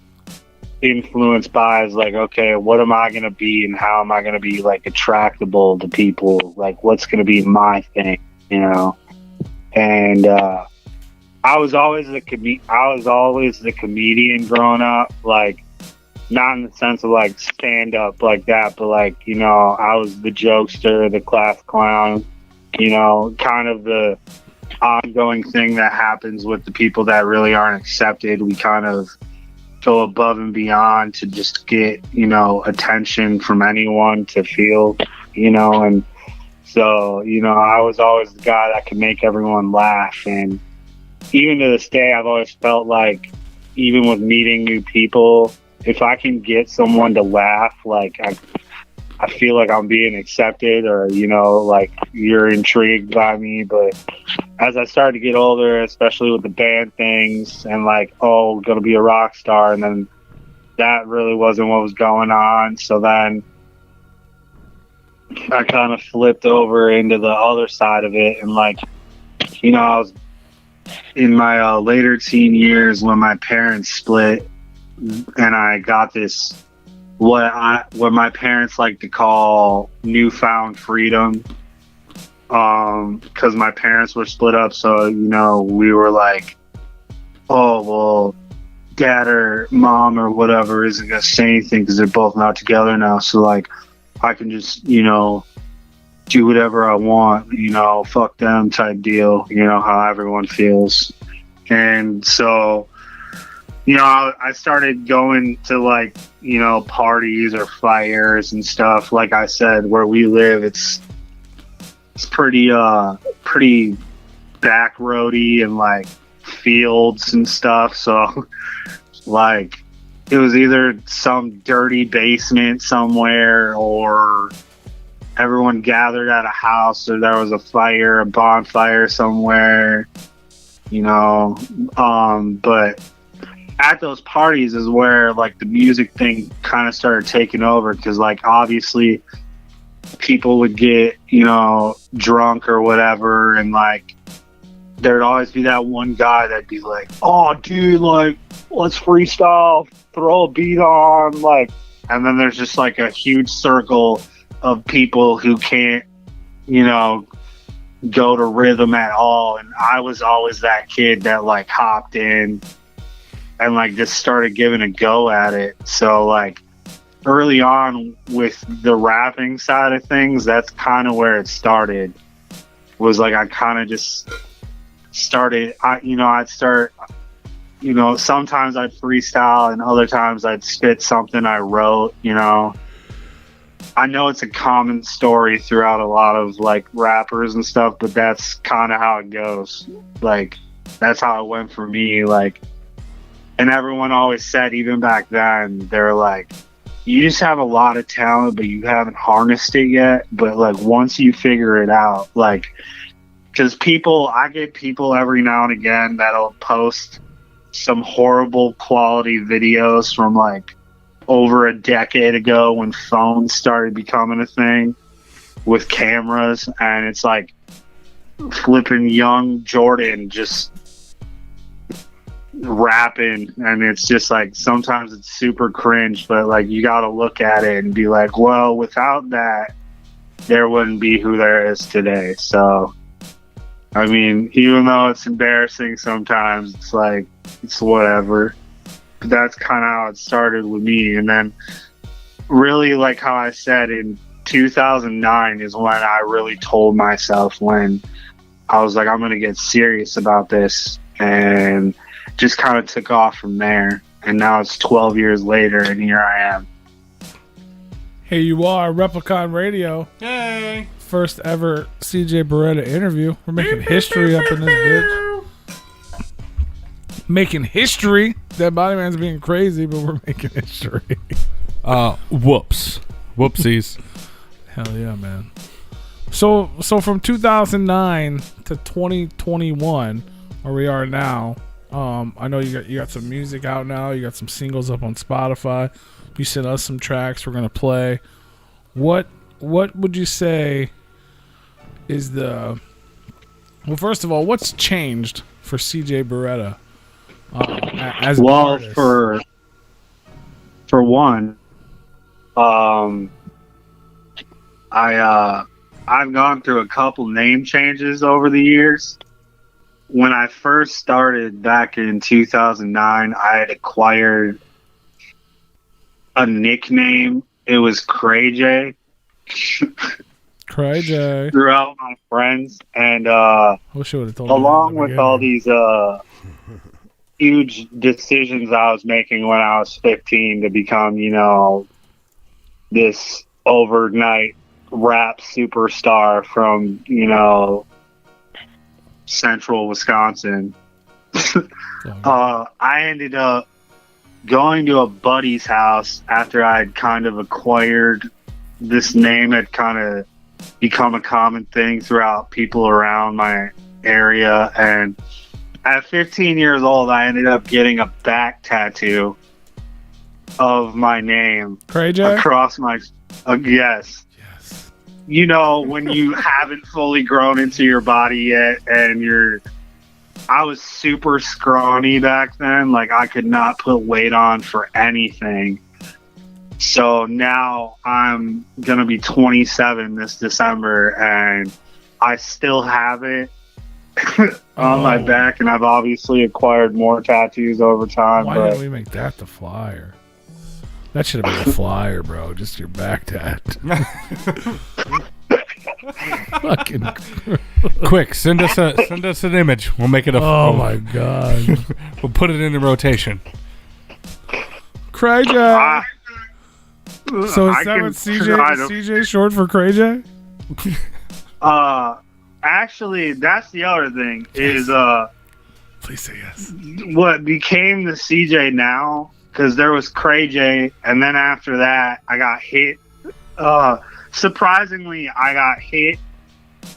influenced by is, like, okay, what am I going to be, and how am I going to be, like, attractable to people? Like, what's going to be my thing, you know? And, I was always the comedian growing up, like, not in the sense of like stand up like that, but like, you know, I was the jokester, the class clown, you know, kind of the ongoing thing that happens with the people that really aren't accepted. We kind of go above and beyond to just get, you know, attention from anyone to feel, you know, and so, you know, I was always the guy that could make everyone laugh. And even to this day, I've always felt like, even with meeting new people, if I can get someone to laugh, like I feel like I'm being accepted, or, you know, like you're intrigued by me. But as I started to get older, especially with the band things, and like, oh, gonna be a rock star, and then that really wasn't what was going on. So then I kind of flipped over into the other side of it, and like, you know, I was in my later teen years when my parents split, and I got this what my parents like to call newfound freedom, because my parents were split up. So, you know, we were like, oh, well, dad or mom or whatever isn't gonna say anything because they're both not together now, so like I can just, you know, do whatever I want, you know, fuck them type deal, you know, how everyone feels. And so, you know, I started going to, like, you know, parties or fires and stuff. Like I said, where we live, it's pretty back roady and like fields and stuff. So like it was either some dirty basement somewhere, or everyone gathered at a house, or there was a fire, a bonfire somewhere, you know. But at those parties is where like the music thing kind of started taking over, because like obviously people would get, you know, drunk or whatever, and like there'd always be that one guy that'd be like, oh dude, like let's freestyle, throw a beat on, like, and then there's just like a huge circle of people who can't, you know, go to rhythm at all. And I was always that kid that like hopped in and like just started giving a go at it. So like early on with the rapping side of things, that's kind of where it started. Was like I kind of just started, I'd start, you know, sometimes I'd freestyle and other times I'd spit something I wrote, you know. I know it's a common story throughout a lot of like rappers and stuff, but that's kind of how it goes. Like that's how it went for me. Like, and everyone always said, even back then, they're like, you just have a lot of talent, but you haven't harnessed it yet. But like once you figure it out, like, because I get people every now and again that'll post some horrible quality videos from like over a decade ago when phones started becoming a thing with cameras, and it's like flipping young Jordan just rapping, and it's just like sometimes it's super cringe, but like you got to look at it and be like, well, without that there wouldn't be who there is today. So I mean, even though it's embarrassing sometimes, it's like, it's whatever. That's kind of how it started with me. And then really, like how I said, in 2009 is when I really told myself, when I was like, I'm going to get serious about this, and just kind of took off from there. And now it's 12 years later, and here I am. Here you are, Replicon Radio. Yay! First ever CJ Beretta interview. We're making history up in this bitch. Making history. That Body Man's being crazy, but we're making history. Whoops. Whoopsies. Hell yeah, man. So from 2009 to 2021, where we are now, I know you got some music out now. You got some singles up on Spotify. You sent us some tracks we're gonna play. What would you say is the... Well, first of all, what's changed for CJ Beretta as an artist? For one, I've gone through a couple name changes over the years. When I first started back in 2009, I had acquired a nickname. It was Cray J. Cray J. Throughout my friends, and wish I would've told along with all these huge decisions I was making when I was 15 to become, this overnight rap superstar from, central Wisconsin. I ended up going to a buddy's house after I'd kind of acquired this name, had kind of become a common thing throughout people around my area. And at 15 years old, I ended up getting a back tattoo of my name across my... yes. When you haven't fully grown into your body yet, and I was super scrawny back then. Like, I could not put weight on for anything. So now I'm going to be 27 this December, and I still have it on my back, and I've obviously acquired more tattoos over time. Why didn't we make that the flyer? That should have been the flyer, bro. Just your back tat. Fucking quick, send us an image. We'll make it a... Oh my god. We'll put it into rotation. Cray J. So is that what CJ short for Cray J? Actually, that's the other thing. Is please say yes. What became the CJ now, because there was Cray J, and then after that I got hit. Surprisingly, I got hit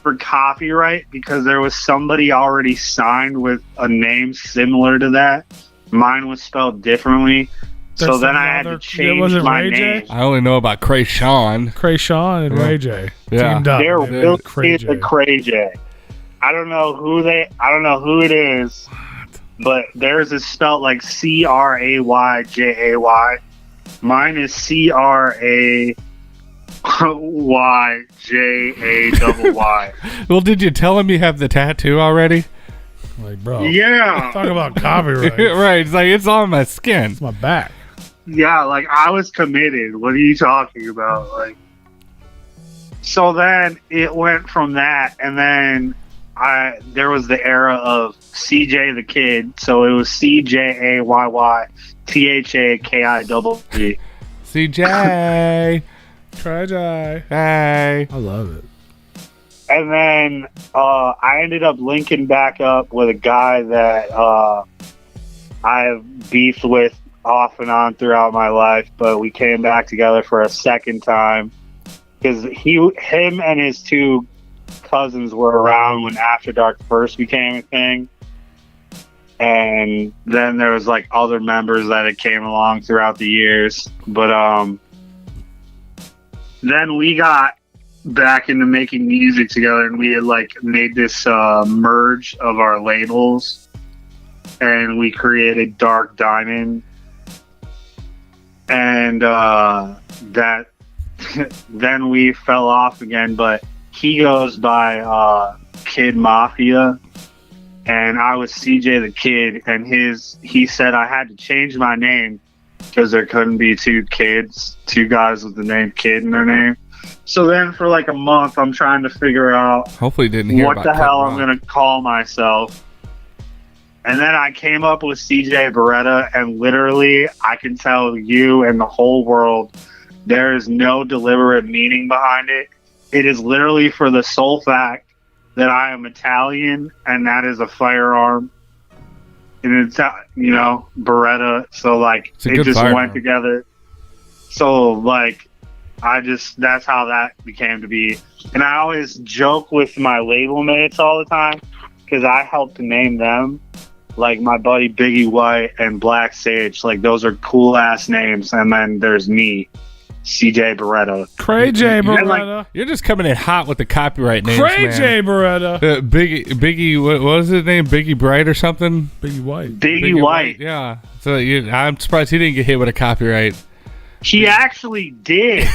for copyright because there was somebody already signed with a name similar to that. Mine was spelled differently. So then I had to change my name. I only know about Krayshawn. Krayshawn and Ray J. Yeah. Teamed up. They're really the Cray J. I don't know who it is, but theirs is spelled like Crayjay. Mine is Crayjay. Well, did you tell him you have the tattoo already? Like, bro. Yeah. Talk about copyright. Right. It's like, it's on my skin. It's my back. Yeah, like, I was committed. What are you talking about? Like, so then it went from that, and then there was the era of CJ the Kid, so it was CJAYYTHAKIDD. CJ. Cray J. Hey. I love it. And then I ended up linking back up with a guy that I have beefed with off and on throughout my life, but we came back together for a second time because him and his two cousins were around when After Dark first became a thing. And then there was like other members that had came along throughout the years. But then we got back into making music together, and we had like made this merge of our labels, and we created Dark Diamond, and that then we fell off again. But he goes by Kid Mafia, and I was CJ the Kid, and he said I had to change my name because there couldn't be two guys with the name Kid in their name. So then for like a month, I'm trying to figure out Hopefully, didn't hear what about the hell Cut I'm Rock. going to call myself. And then I came up with CJ Beretta, and literally, I can tell you and the whole world, there is no deliberate meaning behind it. It is literally for the sole fact that I am Italian, and that is a firearm. And it's, you know, Beretta. So, like, It's a it good just firearm. went together. So, like, that's how that became to be. And I always joke with my label mates all the time because I helped name them. Like my buddy Biggie White and Black Sage. Like, those are cool ass names. And then there's me, CJ Beretta. CJ like- Beretta. You're just coming in hot with the copyright names, CJ Beretta. man. Biggie, what was his name? Biggie Bright or something? Biggie White. Biggie White. Yeah. So I'm surprised he didn't get hit with a copyright. He actually did.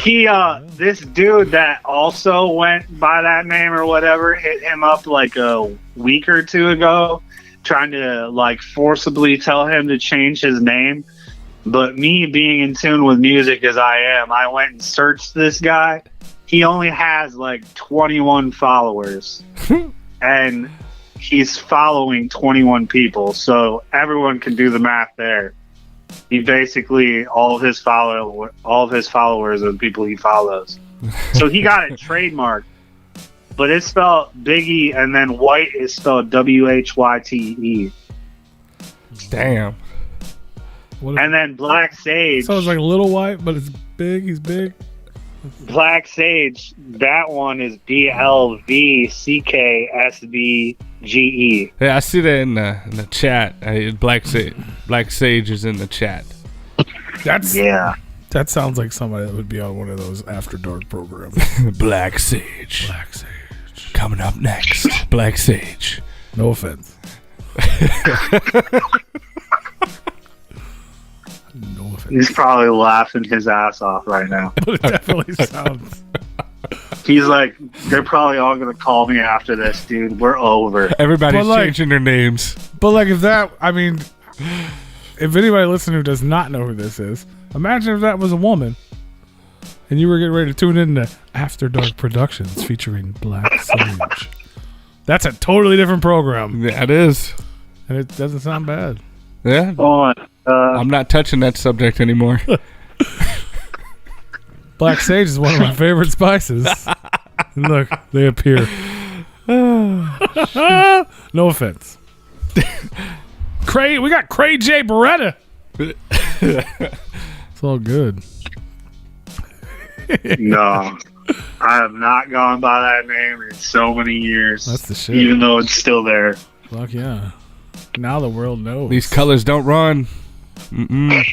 This dude that also went by that name or whatever hit him up like a week or two ago, trying to like forcibly tell him to change his name. But me being in tune with music as I am, I went and searched this guy. He only has like 21 followers, and he's following 21 people. So everyone can do the math there. He basically all of his followers are the people he follows. So he got it trademarked, but it's spelled Biggie, and then White is spelled WHYTE. Damn. What And then Black Sage. so it's like Little White, but it's big. He's big. Black Sage. That one is BLVCKSBGE. Yeah, I see that in the chat. Black Sage is in the chat. That's Yeah. That sounds like somebody that would be on one of those After Dark programs. Black Sage. Black Sage. Coming up next. Black Sage. No offense. No offense. He's probably laughing his ass off right now. But it definitely sounds. He's like, they're probably all going to call me after this, dude. We're over. Everybody's But, like- changing their names. But like, if anybody listening who does not know who this is, imagine if that was a woman, and you were getting ready to tune in to After Dark Productions featuring Black Sage. That's a totally different program, Yeah, it is. and it doesn't sound bad. Yeah. On. I'm not touching that subject anymore. Black Sage is one of my favorite spices. And look, they appear. No offense. We got CJ Beretta. It's all good. No. I have not gone by that name in so many years. That's the shit. Even though it's still there. Fuck yeah. Now the world knows. These colors don't run. Mm-mm.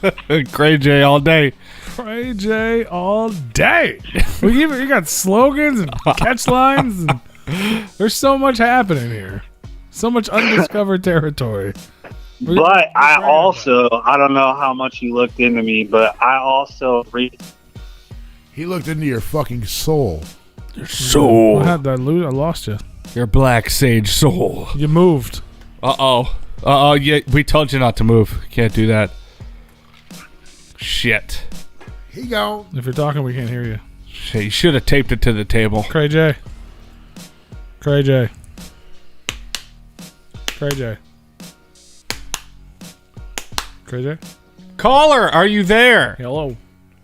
CJ. Gray J all day. CJ all day. We got slogans and catch lines. And there's so much happening here. So much undiscovered territory. But I don't know how much you looked into me, but I also He looked into your fucking soul. Soul. I lost you. Your Black Sage soul. You moved. Uh-oh. Yeah, we told you not to move. Can't do that. Shit. He gone. If you're talking, we can't hear you. Shit, you should have taped it to the table. CJ. Caller, are you there? Hello.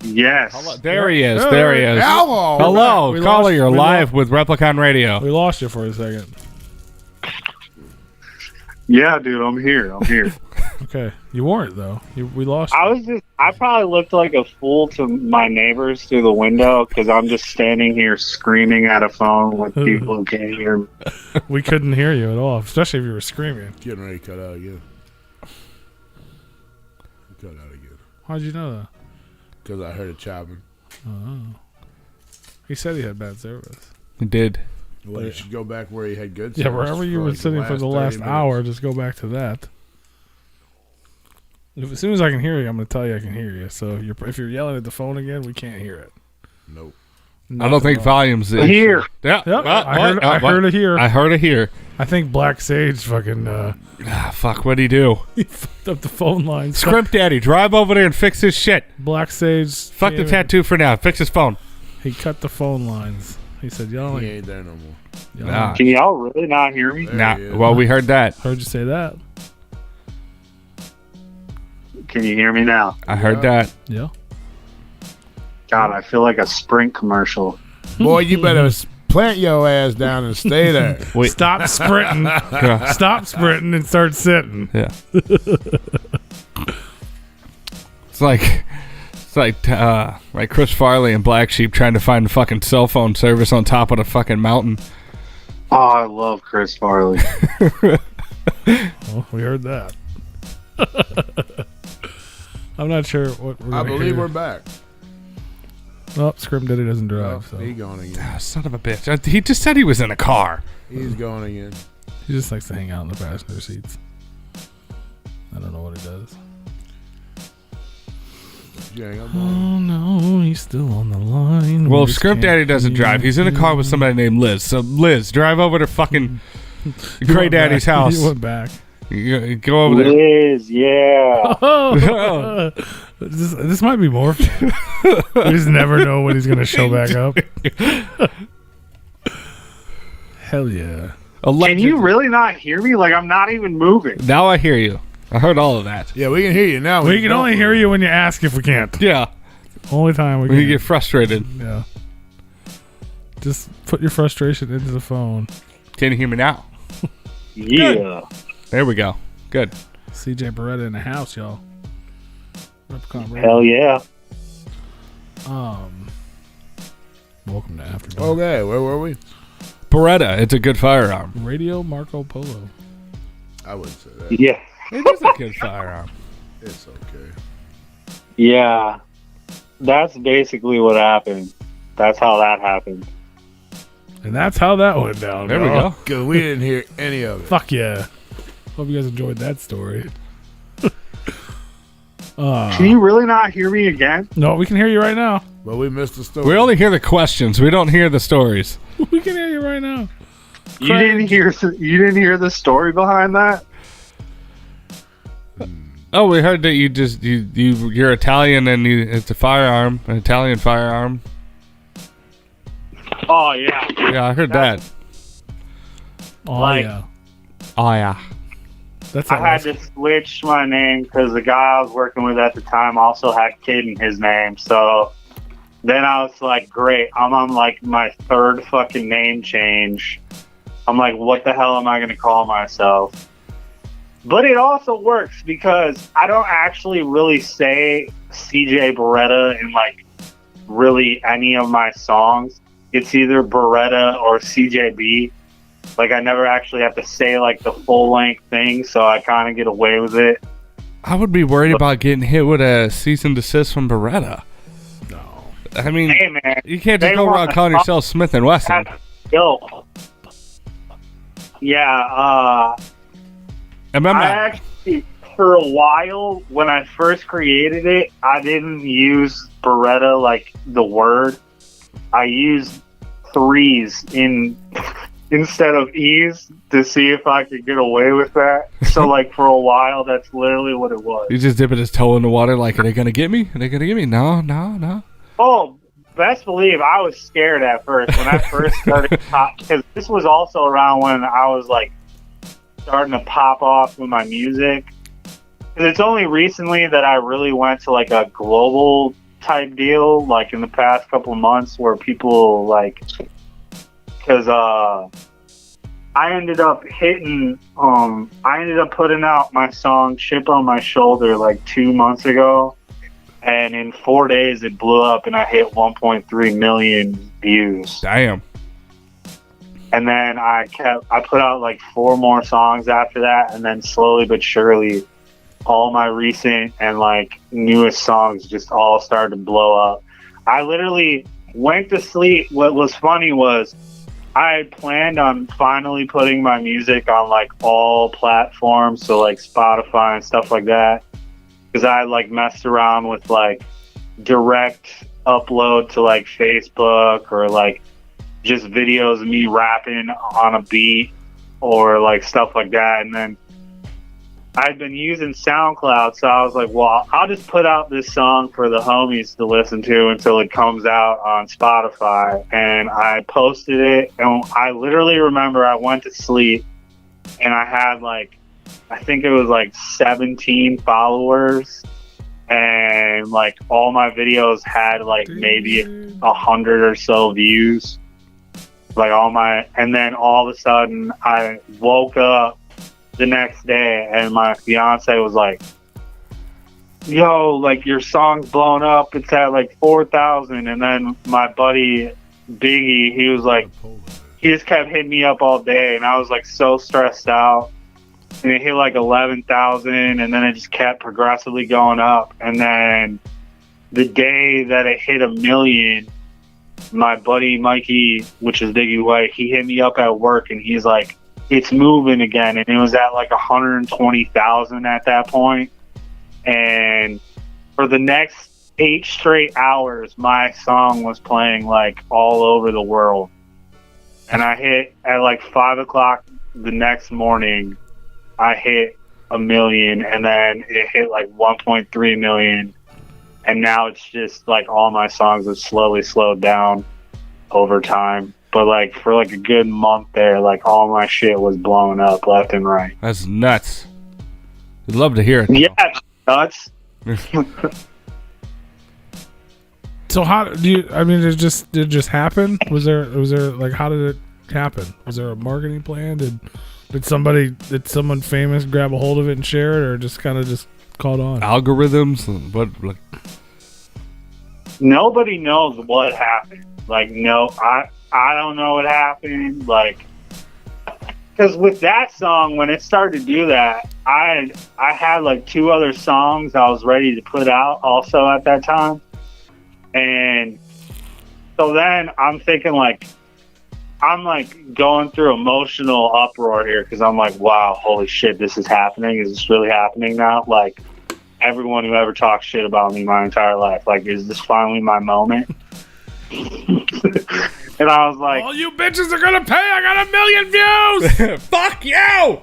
yes. There he is. There he is. Hello. Hello, We caller. lost- You're we live with Replicon Radio. We lost you for a second. Yeah, dude, I'm here. Okay. You weren't, though. We lost you. I probably looked like a fool to my neighbors through the window because I'm just standing here screaming at a phone with people who can't hear me. We couldn't hear you at all, especially if you were screaming. Getting ready to cut out again. Cut out again. How'd you know that? Because I heard it chopping. He said he had bad service. He did. Well, you should go back where he had good Yeah, service wherever you for were like sitting for the 30 last minutes. hour, just go back to that. As soon as I can hear you, I'm going to tell you I can hear you. So if you're yelling at the phone again, we can't hear it. Nope. I don't think volume's the Here. issue. Yeah. Yep, What? I heard it here. I heard it here. I think Black Sage fucking Fuck, what'd he do? he fucked up the phone lines. Scrimp Daddy, drive over there and fix his shit. Black Sage. Fuck the tattoo for now. Fix his phone. He cut the phone lines. He said, "Y'all He ain't." ain't there no more. Y'all Nah. ain't- Can y'all really not hear me? Nah. he is. Well, we heard that. Heard you say that. Can you hear me now? I heard that. Yeah. God, I feel like a Sprint commercial. Boy, you better plant your ass down and stay there. Wait. Stop sprinting. Yeah. Stop sprinting and start sitting. Yeah. It's like Chris Farley and Black Sheep trying to find a fucking cell phone service on top of the fucking mountain. Oh, I love Chris Farley. Well, we heard that. I'm not sure what we're I gonna believe hear. we're back. Oh, Scrim Daddy doesn't Oh, drive, so he gone again. Ah, son of a bitch. He just said he was in a car. He's gone again. he just likes to hang out in the passenger seats. I don't know what he does. You hang up Oh on no, he's still on the line. Well, We if just Scrimp can't Daddy doesn't hear drive, he's in a car with him. somebody named Liz. So, Liz, drive over to fucking He Gray went Daddy's back. house. He went back. You go over there. Liz, yeah. Oh, this might be more. We just never know when he's gonna show back up. Hell yeah! Can you really not hear me? Like, I'm not even moving. Now I hear you. I heard all of that. Yeah, we can hear you now. We can only hear you when you ask if we can't. Yeah. Only time we When you can. get frustrated. Yeah. Just put your frustration into the phone. Can you hear me now? Yeah. There we go. Good. CJ Beretta in the house, y'all. Replicon Radio. Hell yeah. Welcome to After Dark. Okay, where were we? Beretta, it's a good firearm. Radio Marco Polo. I wouldn't say that. Yeah. It is a good firearm. It's okay. Yeah. That's basically what happened. That's how that happened. And that's how that went down. There we y'all. go. Because we didn't hear any of it. Fuck yeah. Hope you guys enjoyed that story. Can you really not hear me again? No, we can hear you right now. But we missed the story. We only hear the questions. We don't hear the stories. We can hear you right now. You didn't hear the story behind that? Oh, we heard that you're Italian and it's a firearm, an Italian firearm. Oh yeah. Yeah, I heard that. Oh, Like- yeah. Oh yeah. That's I had to switch my name because the guy I was working with at the time also had kid in his name. So then I was like, great, I'm on like my third fucking name change. I'm like, what the hell am I going to call myself? But it also works because I don't actually really say CJ Beretta in like really any of my songs. It's either Beretta or CJB. Like, I never actually have to say, like, the full-length thing, so I kind of get away with it. I would be worried about getting hit with a cease and desist from Beretta. No. I mean, Hey, man. you can't just they go around wanna calling talk- yourself Smith and Wesson. Yo. Yeah, I remember. I actually, for a while, when I first created it, I didn't use Beretta, like, the word. I used threes instead of E's to see if I could get away with that. So, like, for a while, that's literally what it was. He's just dipping his toe in the water like, are they going to get me? Are they going to get me? No, no, no. Oh, best believe I was scared at first when I first started, because this was also around when I was, like, starting to pop off with my music. Because it's only recently that I really went to, like, a global type deal, like, in the past couple of months where people, like... Because I ended up putting out my song Chip on My Shoulder like 2 months ago, and in 4 days it blew up and I hit 1.3 million views. Damn. And then I put out like 4 more songs after that, and then slowly but surely all my recent and like newest songs just all started to blow up. I literally went to sleep. What was funny was I had planned on finally putting my music on like all platforms, so like Spotify and stuff like that, because I like messed around with like direct upload to like Facebook or like just videos of me rapping on a beat or like stuff like that. And then I'd been using SoundCloud, so I was like, well, I'll just put out this song for the homies to listen to until it comes out on Spotify. And I posted it, and I literally remember I went to sleep and I had like, I think it was like 17 followers, and like all my videos had like maybe 100 or so views. Like and then all of a sudden I woke up the next day and my fiance was like, yo, like your song's blown up, it's at like 4,000. And then my buddy Biggie, he was like, he just kept hitting me up all day, and I was like so stressed out, and it hit like 11,000, and then it just kept progressively going up. And then the day that it hit 1 million, my buddy Mikey, which is Biggie White, he hit me up at work and he's like, it's moving again. And it was at like 120,000 at that point. And for the next 8 straight hours, my song was playing like all over the world. And I hit at like 5 o'clock the next morning, I hit 1 million, and then it hit like 1.3 million. And now it's just like all my songs have slowly slowed down over time. But like for like a good month there, like all my shit was blowing up left and right. That's nuts. I'd love to hear it. Yeah, nuts. So how do you? I mean, did it just happen? Was there like, how did it happen? Was there a marketing plan? Did someone famous grab a hold of it and share it, or just kind of just caught on? Algorithms? What? Like, nobody knows what happened. Like, no, I don't know what happened. Like, because with that song, when it started to do that, I had like 2 other songs I was ready to put out also at that time. And so then I'm thinking like, I'm like going through emotional uproar here, because I'm like, wow, holy shit, this is happening. Is this really happening now? Like, everyone who ever talked shit about me my entire life, like, is this finally my moment? And I was like, all you bitches are gonna pay. I got 1 million views. fuck you.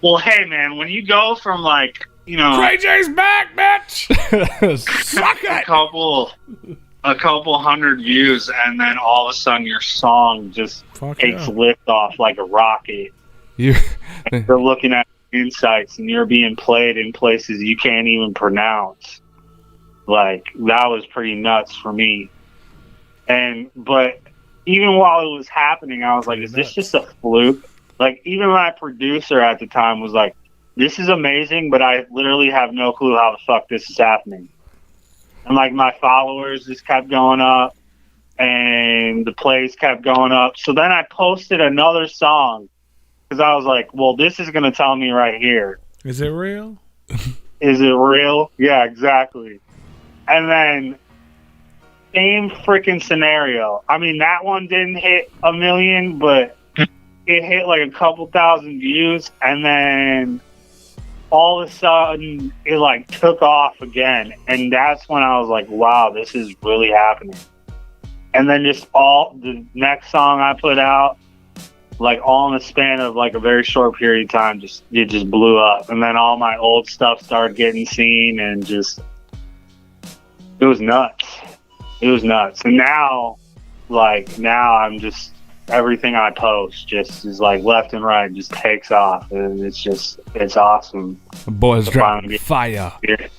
well, hey man, when you go from like, you know, Ray J's back, bitch. Suck a it. couple hundred views, and then all of a sudden your song just takes lift off like a rocket. You're looking at insights, and you're being played in places you can't even pronounce. Like, that was pretty nuts for me. But even while it was happening, I was like, is this just a fluke? Like, even my producer at the time was like, this is amazing, but I literally have no clue how the fuck this is happening. And like, my followers just kept going up, and the plays kept going up. So then I posted another song, because I was like, well, this is going to tell me right here. Is it real? Is it real? Yeah, exactly. And then, same freaking scenario. I mean, that one didn't hit 1 million, but it hit like a couple thousand views, and then all of a sudden it like took off again. And that's when I was like, wow, this is really happening. And then just all the next song I put out, like all in the span of like a very short period of time, it just blew up. And then all my old stuff started getting seen, and it was nuts. It was nuts. And now I'm just, everything I post just is like left and right, just takes off. And it's awesome. The boys dropping fire. Here.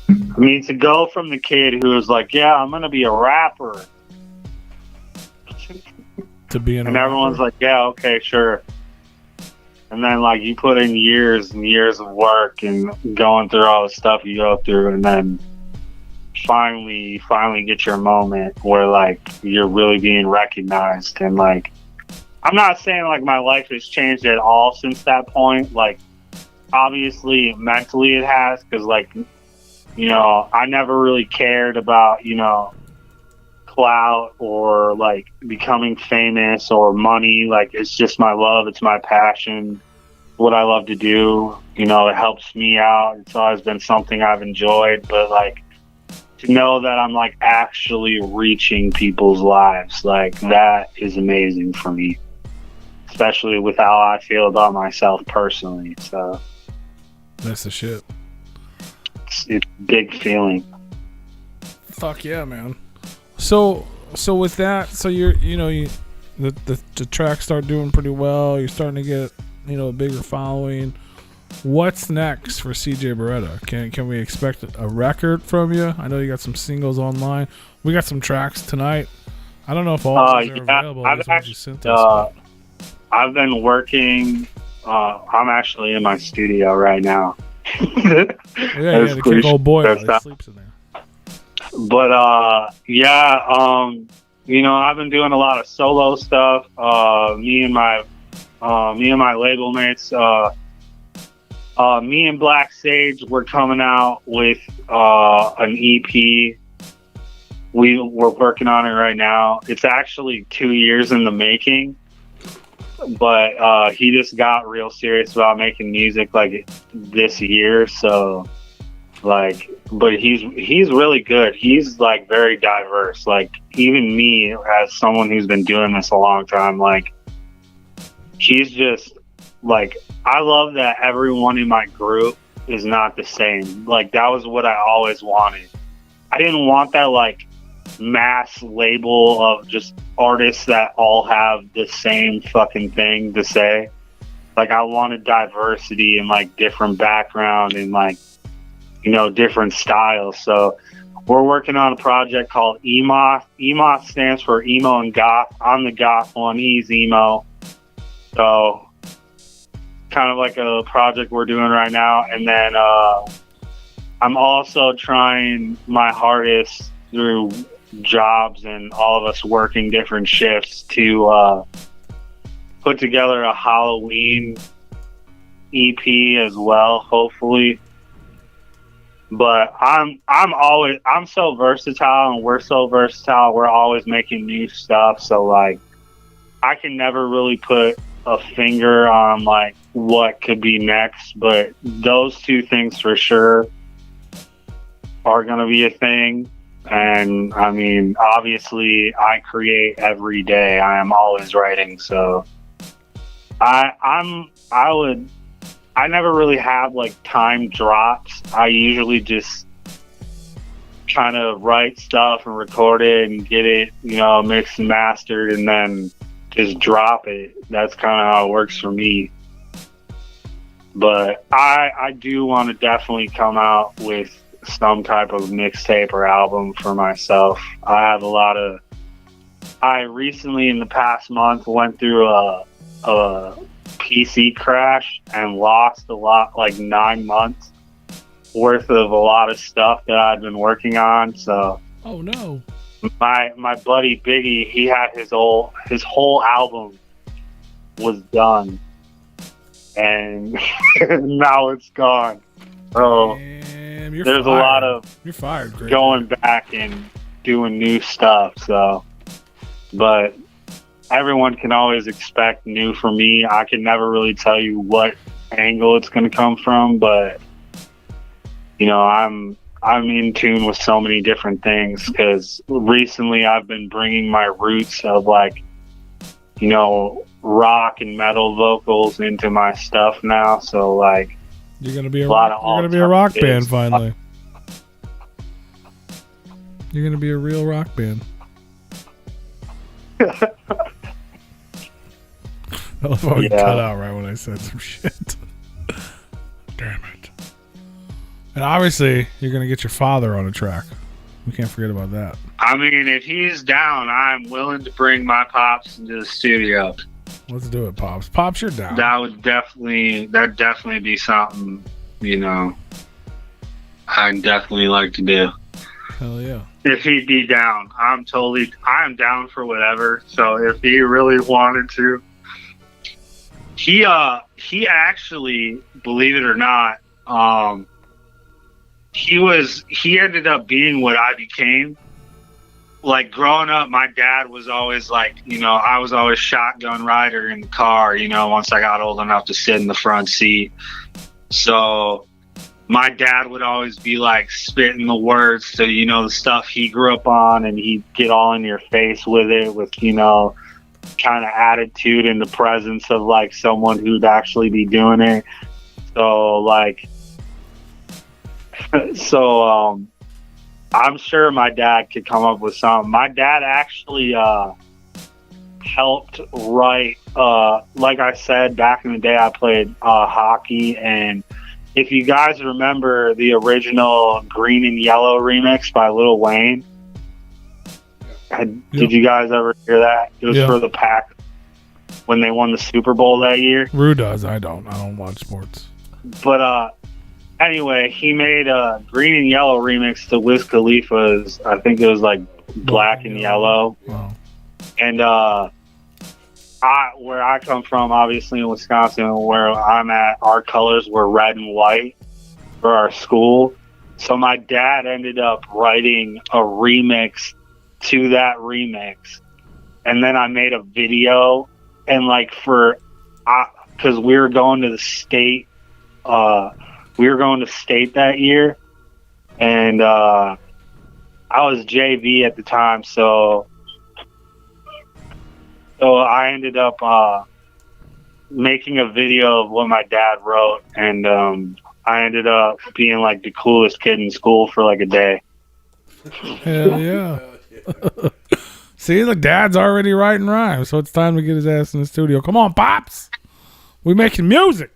I mean, to go from the kid who was like, yeah, I'm going to be a rapper, to being and everyone's like, yeah, okay, sure. And then like you put in years and years of work and going through all the stuff you go through, and then finally get your moment where like you're really being recognized. And like, I'm not saying like my life has changed at all since that point. Like, obviously mentally it has, because like, you know, I never really cared about, you know, clout or like becoming famous or money. Like, it's just my love, it's my passion. what I love to do. You know, it helps me out. It's always been something I've enjoyed, but like to know that I'm like actually reaching people's lives, like that is amazing for me, especially with how I feel about myself personally. So That's the shit. it's a big feeling. Fuck yeah, man. So with that, so the tracks start doing pretty well. You're starting to get, a bigger following. What's next for CJ Beretta? Can we expect a record from you? I know you got some singles online. We got some tracks tonight. I don't know if all of those are available. I've been working. I'm actually in my studio right now. The kick old boy sleeps in there. But I've been doing a lot of solo stuff. Me and my label mates. Me and Black Sage, we're coming out with an EP. We're working on it right now. It's actually 2 years in the making, but he just got real serious about making music like this year. So like, but he's really good. He's like very diverse. Like even me, as someone who's been doing this a long time, like he's just like, I love that everyone in my group is not the same. Like that was what I always wanted. I didn't want that like mass label of just artists that all have the same fucking thing to say. Like I wanted diversity and like different background and like, different styles. So we're working on a project called EMOth. EMOth stands for emo and goth. I'm the goth one, he's emo. So kind of like a project we're doing right now. And then I'm also trying my hardest through jobs and all of us working different shifts to put together a Halloween EP as well, hopefully. But I'm so versatile and we're so versatile. We're always making new stuff. So like I can never really put a finger on like what could be next, but those two things for sure are going to be a thing. And I mean, obviously I create every day. I am always writing. So I never really have like time drops. I usually just kind of write stuff and record it and get it, mixed and mastered and then just drop it. That's kind of how it works for me. But I do want to definitely come out with some type of mixtape or album for myself. I recently in the past month went through a PC crash and lost a lot, like 9 months worth of a lot of stuff that I'd been working on. So oh no, my buddy Biggie, he had his whole album was done and now it's gone. So damn, there's a lot of you're fired, Greg. Going back and doing new stuff. So, but everyone can always expect new from me. I can never really tell you what angle it's going to come from, but I'm in tune with so many different things because recently I've been bringing my roots of like, rock and metal vocals into my stuff now. So like, you're gonna be a rock band finally. You're gonna be a real rock band. I love how you cut out right when I said some shit. Damn it. And obviously, you're going to get your father on a track. We can't forget about that. I mean, if he's down, I'm willing to bring my pops into the studio. Let's do it, Pops. Pops, you're down. That'd definitely be something, I'd definitely like to do. Hell yeah. If he'd be down, I'm down for whatever. So if he really wanted to, he actually, believe it or not, he ended up being what I became. like growing up, my dad was always like, I was always shotgun rider in the car, once I got old enough to sit in the front seat. So my dad would always be like spitting the words to, the stuff he grew up on, and he'd get all in your face with it with, kind of attitude and the presence of like someone who'd actually be doing it. So like, I'm sure my dad could come up with something. My dad actually helped write, like I said, back in the day I played hockey, and if you guys remember the original Green and Yellow remix by Lil Wayne, did you guys ever hear that? It was for the Pack when they won the Super Bowl that year. Rue does. I don't watch sports. But anyway, he made a Green and Yellow remix to Wiz Khalifa's, I think it was like Black and Yellow. Wow. And where I come from, obviously in Wisconsin, where I'm at, our colors were red and white for our school. So my dad ended up writing a remix to that remix. And then I made a video, and like because we were going to the state, that year, and I was JV at the time, so I ended up making a video of what my dad wrote, and I ended up being like the coolest kid in school for like a day. Hell yeah. See, the dad's already writing rhymes, so it's time to get his ass in the studio. Come on, Pops. We making music.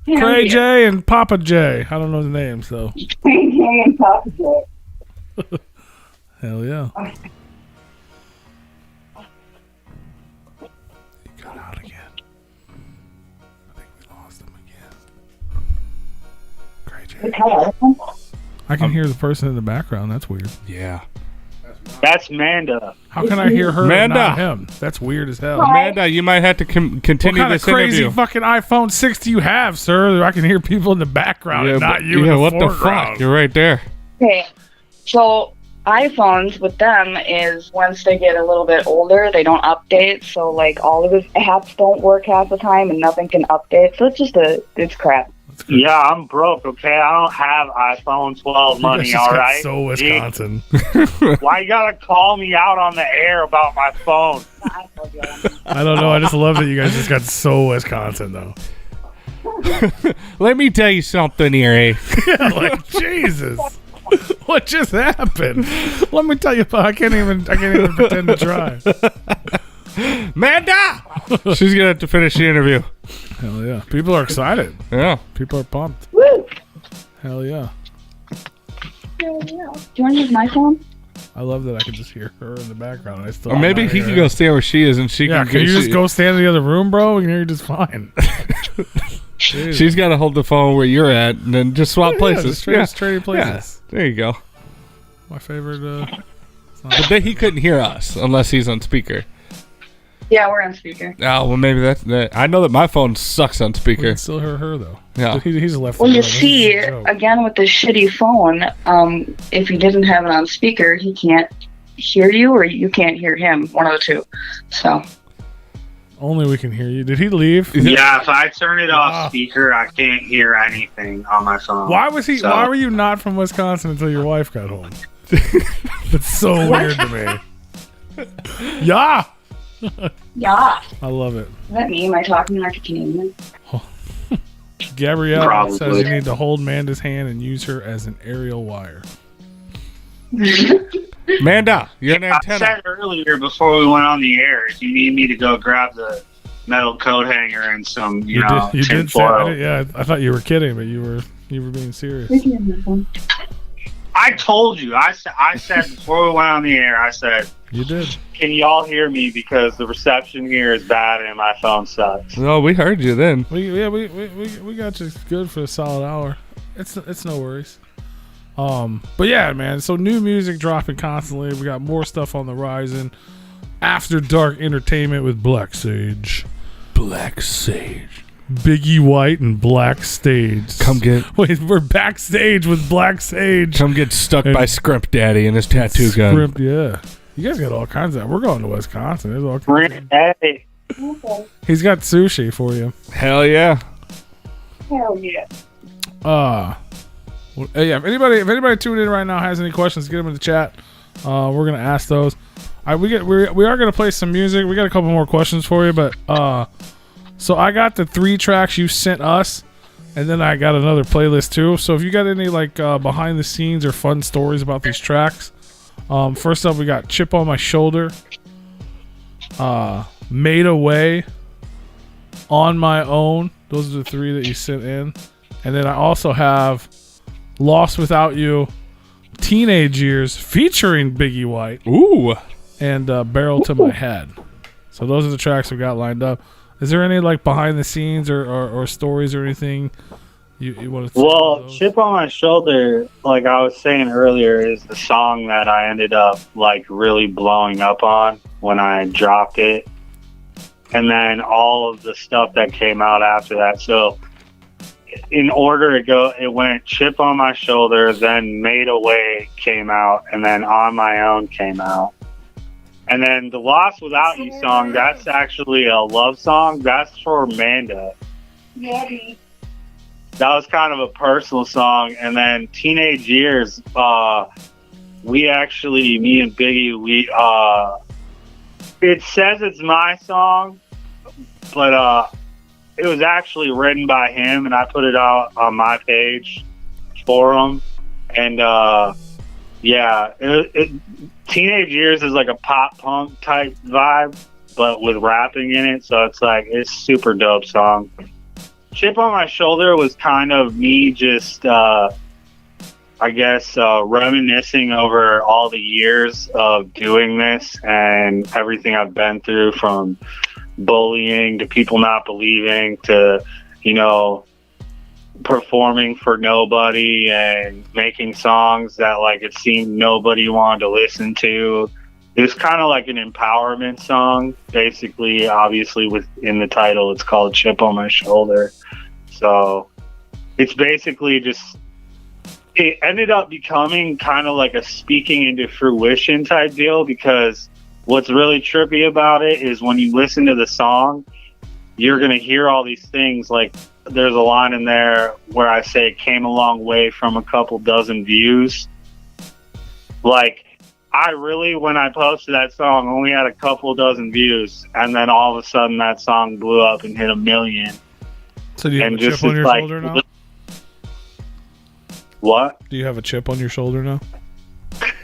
Yeah, Cray J and Papa J. I don't know the names, though. Cray J and Papa J. Hell yeah. He got out again. I think we lost him again. Cray J. I can hear the person in the background. That's weird. Yeah. That's Manda. How can I hear her and Manda. not him? That's weird as hell. Amanda, you might have to continue What kind this of crazy interview. fucking iPhone 6 do you have, sir? I can hear people in the background and not you in the what foreground. the fuck? You're right there. Okay, so iPhones with them is once they get a little bit older, they don't update. So like all of his apps don't work half the time, and nothing can update. So it's crap. Yeah, I'm broke, okay? I don't have iPhone 12 money, all right? So Wisconsin. Why you gotta call me out on the air about my phone? I don't know. I just love that you guys just got so Wisconsin, though. Let me tell you something here, eh? Yeah, like, Jesus. What just happened? Let me tell you, I can't even pretend to try. Amanda! She's going to have to finish the interview. Hell yeah. People are excited. Yeah. People are pumped. Woo! Hell yeah. Do you want to use my phone? I love that I can just hear her in the background. I still Or maybe he can go stand where she is and she Yeah, can can you just go stand in the other room, bro? We can hear you just fine. She's got to hold the phone where you're at and then just swap places. Just trading places. Yeah. There you go. My favorite. But then he couldn't hear us unless he's on speaker. Yeah, we're on speaker. Oh, well, maybe that's that. I know that my phone sucks on We speaker. can still hear her, though. Yeah. He's left. Well, you see, again with this shitty phone, if he didn't have it on speaker, he can't hear you, or you can't hear him. One of the two. So. Only we can hear you. Did he leave? Yeah, if I turn it off speaker, I can't hear anything on my phone. Why was he? So- Why were you not from Wisconsin until your wife got home? It's so weird to me. Yeah. Yeah. I love it. Is that me? Am I talking like a Canadian? Gabrielle Probably. says you need to hold Amanda's hand and use her as an aerial wire. Amanda, you're an I antenna. said earlier before we went on the air, if you need me to go grab the metal coat hanger and some, you know, You tin did say. foil. Yeah, I thought you were kidding, but you were being serious. I told you. I said before we went on the air, I said, You did. can y'all hear me because the reception here is bad and my phone sucks. No, we heard you then. We got you good for a solid hour. It's no worries. But yeah, man. So new music dropping constantly. We got more stuff on the horizon. After Dark Entertainment with Black Sage. Black Sage. Biggie White and Black Sage. Wait, we're backstage with Black Sage. Come get stuck by Scrimp Daddy and his tattoo gun. Scrimp, yeah. You guys got all kinds of. We're going to Wisconsin. There's all kinds of. Hey. He's got sushi for you. Hell yeah. Hell yeah. Yeah. If anybody tuning in right now has any questions, get them in the chat. We're gonna ask those. We are gonna play some music. We got a couple more questions for you, but so I got the 3 tracks you sent us, and then I got another playlist too. So if you got any like behind the scenes or fun stories about these tracks, first up we got Chip on My Shoulder, Made Away, On My Own. Those are the 3 that you sent in, and then I also have Lost Without You, Teenage Years featuring Biggie White. Ooh. And Barrel to My Head. So those are the tracks we got lined up. Is there any like behind the scenes or stories or anything you want to? Well, Chip on My Shoulder, like I was saying earlier, is the song that I ended up like really blowing up on when I dropped it, and then all of the stuff that came out after that. So in order to go, it went Chip on My Shoulder, then Made Away came out, and then On My Own came out. And then the Lost Without You song, that's actually a love song. That's for Amanda. Yeah. That was kind of a personal song. And then Teenage Years, me and Biggie, it says it's my song, but it was actually written by him, and I put it out on my page for him. And yeah, Teenage Years is like a pop punk type vibe, but with rapping in it. So it's like, it's super dope song. Chip on My Shoulder was kind of me just, I guess, reminiscing over all the years of doing this and everything I've been through, from bullying to people not believing to, performing for nobody and making songs that like it seemed nobody wanted to listen to. It was kind of like an empowerment song, basically. Obviously within the title it's called Chip on My Shoulder, so it's basically just, it ended up becoming kind of like a speaking into fruition type deal, because what's really trippy about it is when you listen to the song, you're gonna hear all these things. Like there's a line in there where I say it came a long way from a couple dozen views. Like, I really, when I posted that song, only had a couple dozen views, and then all of a sudden that song blew up and hit 1 million. So do you have a chip on your shoulder now? What? Do you have a chip on your shoulder now?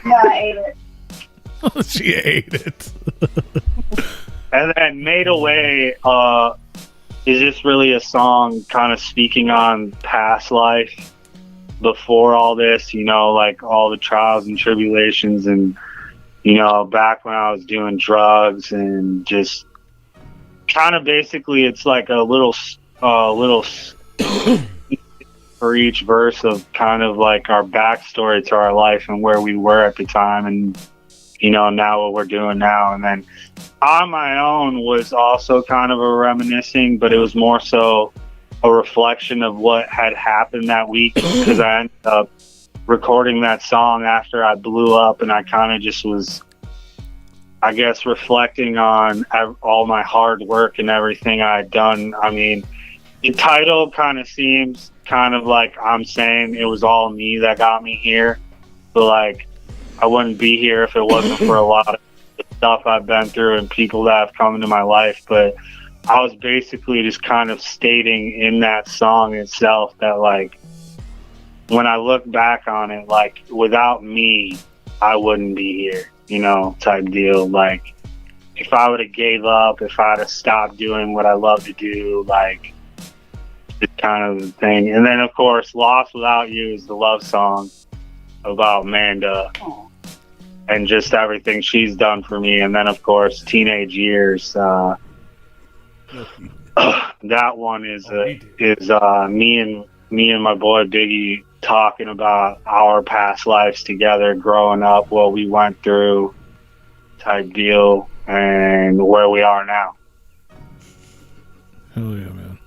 No, I ate it. She ate it. And then Made Away is just really a song kind of speaking on past life before all this, like all the trials and tribulations, and back when I was doing drugs, and just kind of basically it's like a little for each verse of kind of like our backstory to our life and where we were at the time, and now what we're doing now. And then On My Own was also kind of a reminiscing, but it was more so a reflection of what had happened that week, because I ended up recording that song after I blew up, and I kind of just was, I guess, reflecting on all my hard work and everything I had done. I mean, the title kind of seems kind of like I'm saying it was all me that got me here, but like I wouldn't be here if it wasn't for a lot of the stuff I've been through and people that have come into my life. But I was basically just kind of stating in that song itself that like, when I look back on it, like without me, I wouldn't be here, type deal. Like if I would have gave up, if I'd have stopped doing what I love to do, like it's kind of the thing. And then of course, Lost Without You is the love song about Amanda and just everything she's done for me. And then of course, Teenage Years, that one is me and my boy Biggie talking about our past lives together, growing up, what we went through type deal, and where we are now. Hell yeah, man.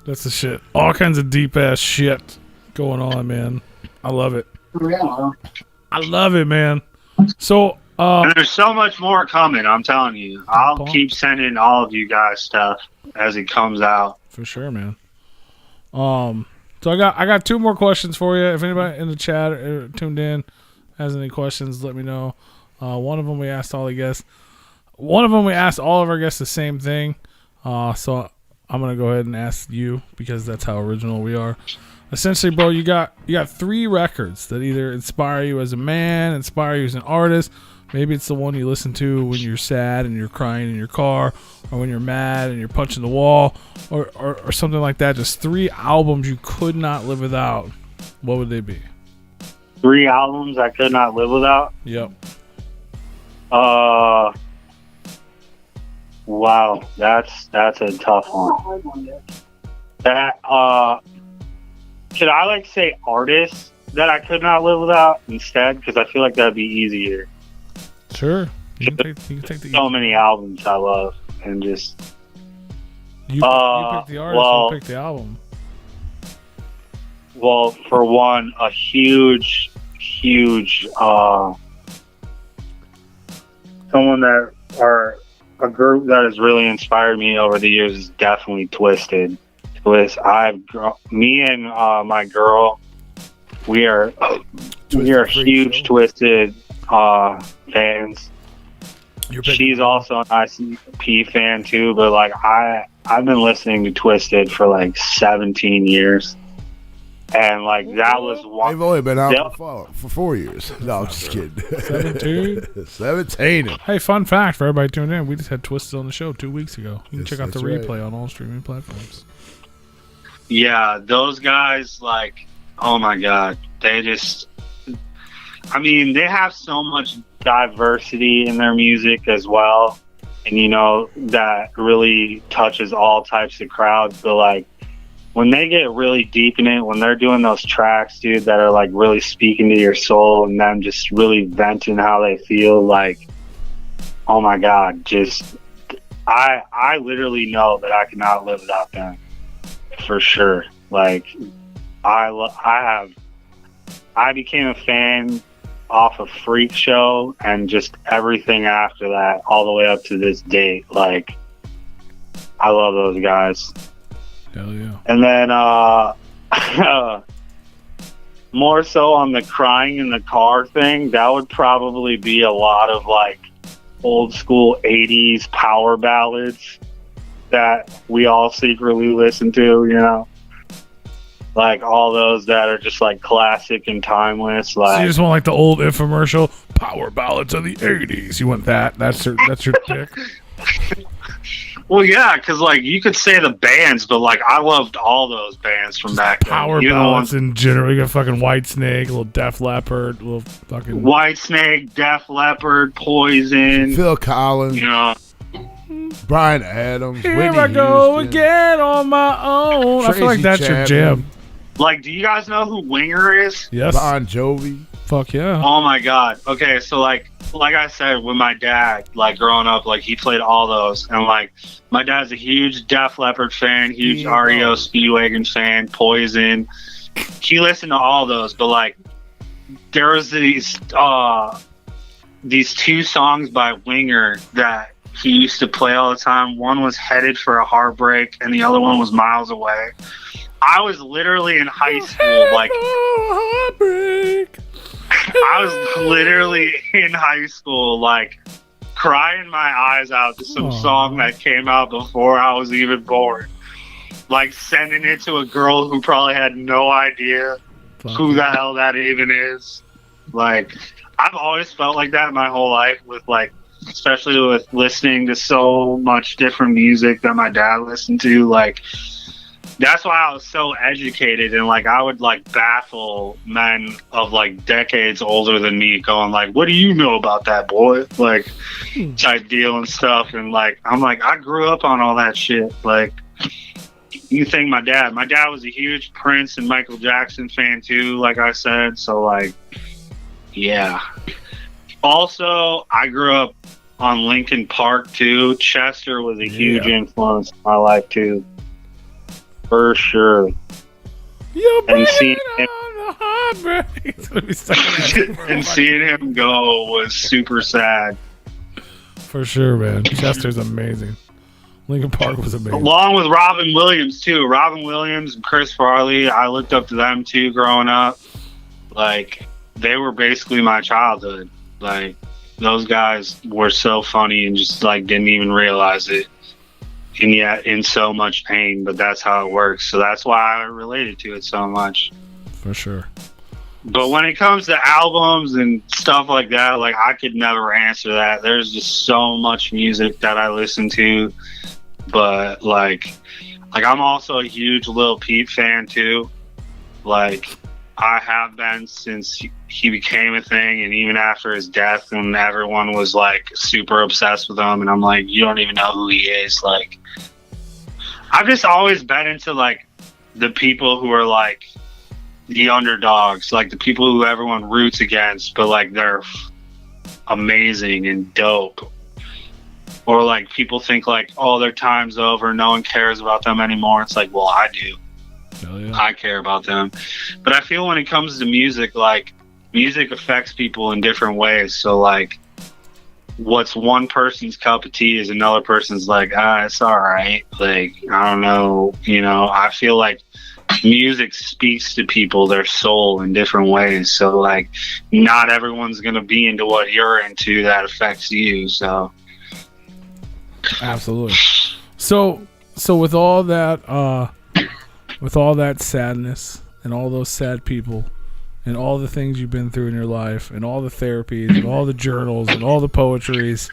That's the shit. All kinds of deep ass shit going on, man. I love it. Yeah. I love it, man. So, And there's so much more coming. I'm telling you. I'll Paul? keep sending all of you guys stuff as it comes out. for sure, man. So I got two more questions for you. If anybody in the chat or tuned in has any questions, let me know. One of them we asked all the guests. One of them we asked all of our guests the same thing. So I'm gonna go ahead and ask you because that's how original we are. Essentially, bro, you got 3 records that either inspire you as a man, inspire you as an artist. Maybe it's the one you listen to when you're sad and you're crying in your car, or when you're mad and you're punching the wall, or something like that. Just 3 albums you could not live without. What would they be? 3 albums I could not live without. Yep. Wow, that's a tough one. That should I like say artists that I could not live without instead? Because I feel like that'd be easier. Sure. You can take the So many albums I love, and just you pick the artist. We'll pick the album. well, for one, a huge someone that are a group that has really inspired me over the years is definitely Twisted. Me and my girl, we are huge Twisted fans. She's also an ICP fan too, but like I've been listening to Twisted for like 17 years. And like that was one. They've only been out for 4 years. No, I'm just kidding. 17? 17. Hey, fun fact for everybody tuning in: we just had Twisted on the show 2 weeks ago. You can check out the that's replay right. on all streaming platforms. Yeah, those guys, like, oh my God, they just. I mean, they have so much diversity in their music as well, and you know that really touches all types of crowds. But like, when they get really deep in it, when they're doing those tracks, dude, that are like really speaking to your soul and them just really venting how they feel, like, oh my God, just I literally know that I cannot live without them for sure. Like, I became a fan off of Freak Show and just everything after that, all the way up to this date. Like, I love those guys. Hell yeah. And then more so on the crying in the car thing, that would probably be a lot of like old school 80s power ballads that we all secretly listen to, you know? Like all those that are just like classic and timeless. Like, So you just want like the old infomercial power ballads of the 80s. You want that? That's your pick. well, yeah, because like you could say the bands, but like I loved all those bands from back then. Power Even the ballads ones- in general. You got fucking White Snake, a little Def Leppard, a little fucking White Snake, Def Leppard, Poison. Phil Collins, You know, Brian Adams, Here Whitney I go Houston. again on my own. I feel like Tracy that's your jam. Chapman. like, do you guys know who Winger is? Yes. Bon Jovi. Fuck yeah. Oh my God. Okay, so like I said, with my dad, like growing up, like he played all those, and like my dad's a huge Def Leppard fan, huge Yeah. REO Speedwagon fan, Poison. He listened to all those, but like there was these 2 songs by Winger that he used to play all the time. One was Headed for a Heartbreak, and the other one was Miles Away. I was literally in high school, like I was literally in high school, like crying my eyes out to some song that came out before I was even born. Like sending it to a girl who probably had no idea who the hell that even is. Like, I've always felt like that my whole life, with like, especially with listening to so much different music that my dad listened to. Like, that's why I was so educated, and like I would like baffle men of like decades older than me, going like, "What do you know about that, boy?" Like type deal and stuff. And like I'm like, I grew up on all that shit. Like, you think my dad was a huge Prince and Michael Jackson fan too, like I said. So like, yeah. Also, I grew up on Linkin Park too. Chester was a huge influence in my life too. for sure. You're And bringing seeing him, on the heartbreak. It's gonna be stuck and seeing him go was super sad. for sure, man. Chester's amazing. Lincoln Park was amazing. Along with Robin Williams too. Robin Williams and Chris Farley, I looked up to them too growing up. Like, they were basically my childhood. Like, those guys were so funny and just like didn't even realize it. And yet in so much pain, but that's how it works. So that's why I related to it so much. For sure. But when it comes to albums and stuff like that, like, I could never answer that. There's just so much music that I listen to. But like I'm also a huge Lil Peep fan too. Like, I have been since he became a thing, and even after his death, and everyone was like super obsessed with him, and I'm like, you don't even know who he is. Like, I've just always been into like the people who are like the underdogs, like the people who everyone roots against, but like they're amazing and dope. Or like people think like, oh, their time's over, no one cares about them anymore. It's like, well, I do. Hell yeah. I care about them. But I feel when it comes to music, like, music affects people in different ways. So like, what's one person's cup of tea is another person's like, it's all right. Like, I don't know. You know, I feel like music speaks to people, their soul, in different ways. So like, not everyone's going to be into what you're into that affects you. So Absolutely. So with all that sadness and all those sad people and all the things you've been through in your life and all the therapies and all the journals and all the poetries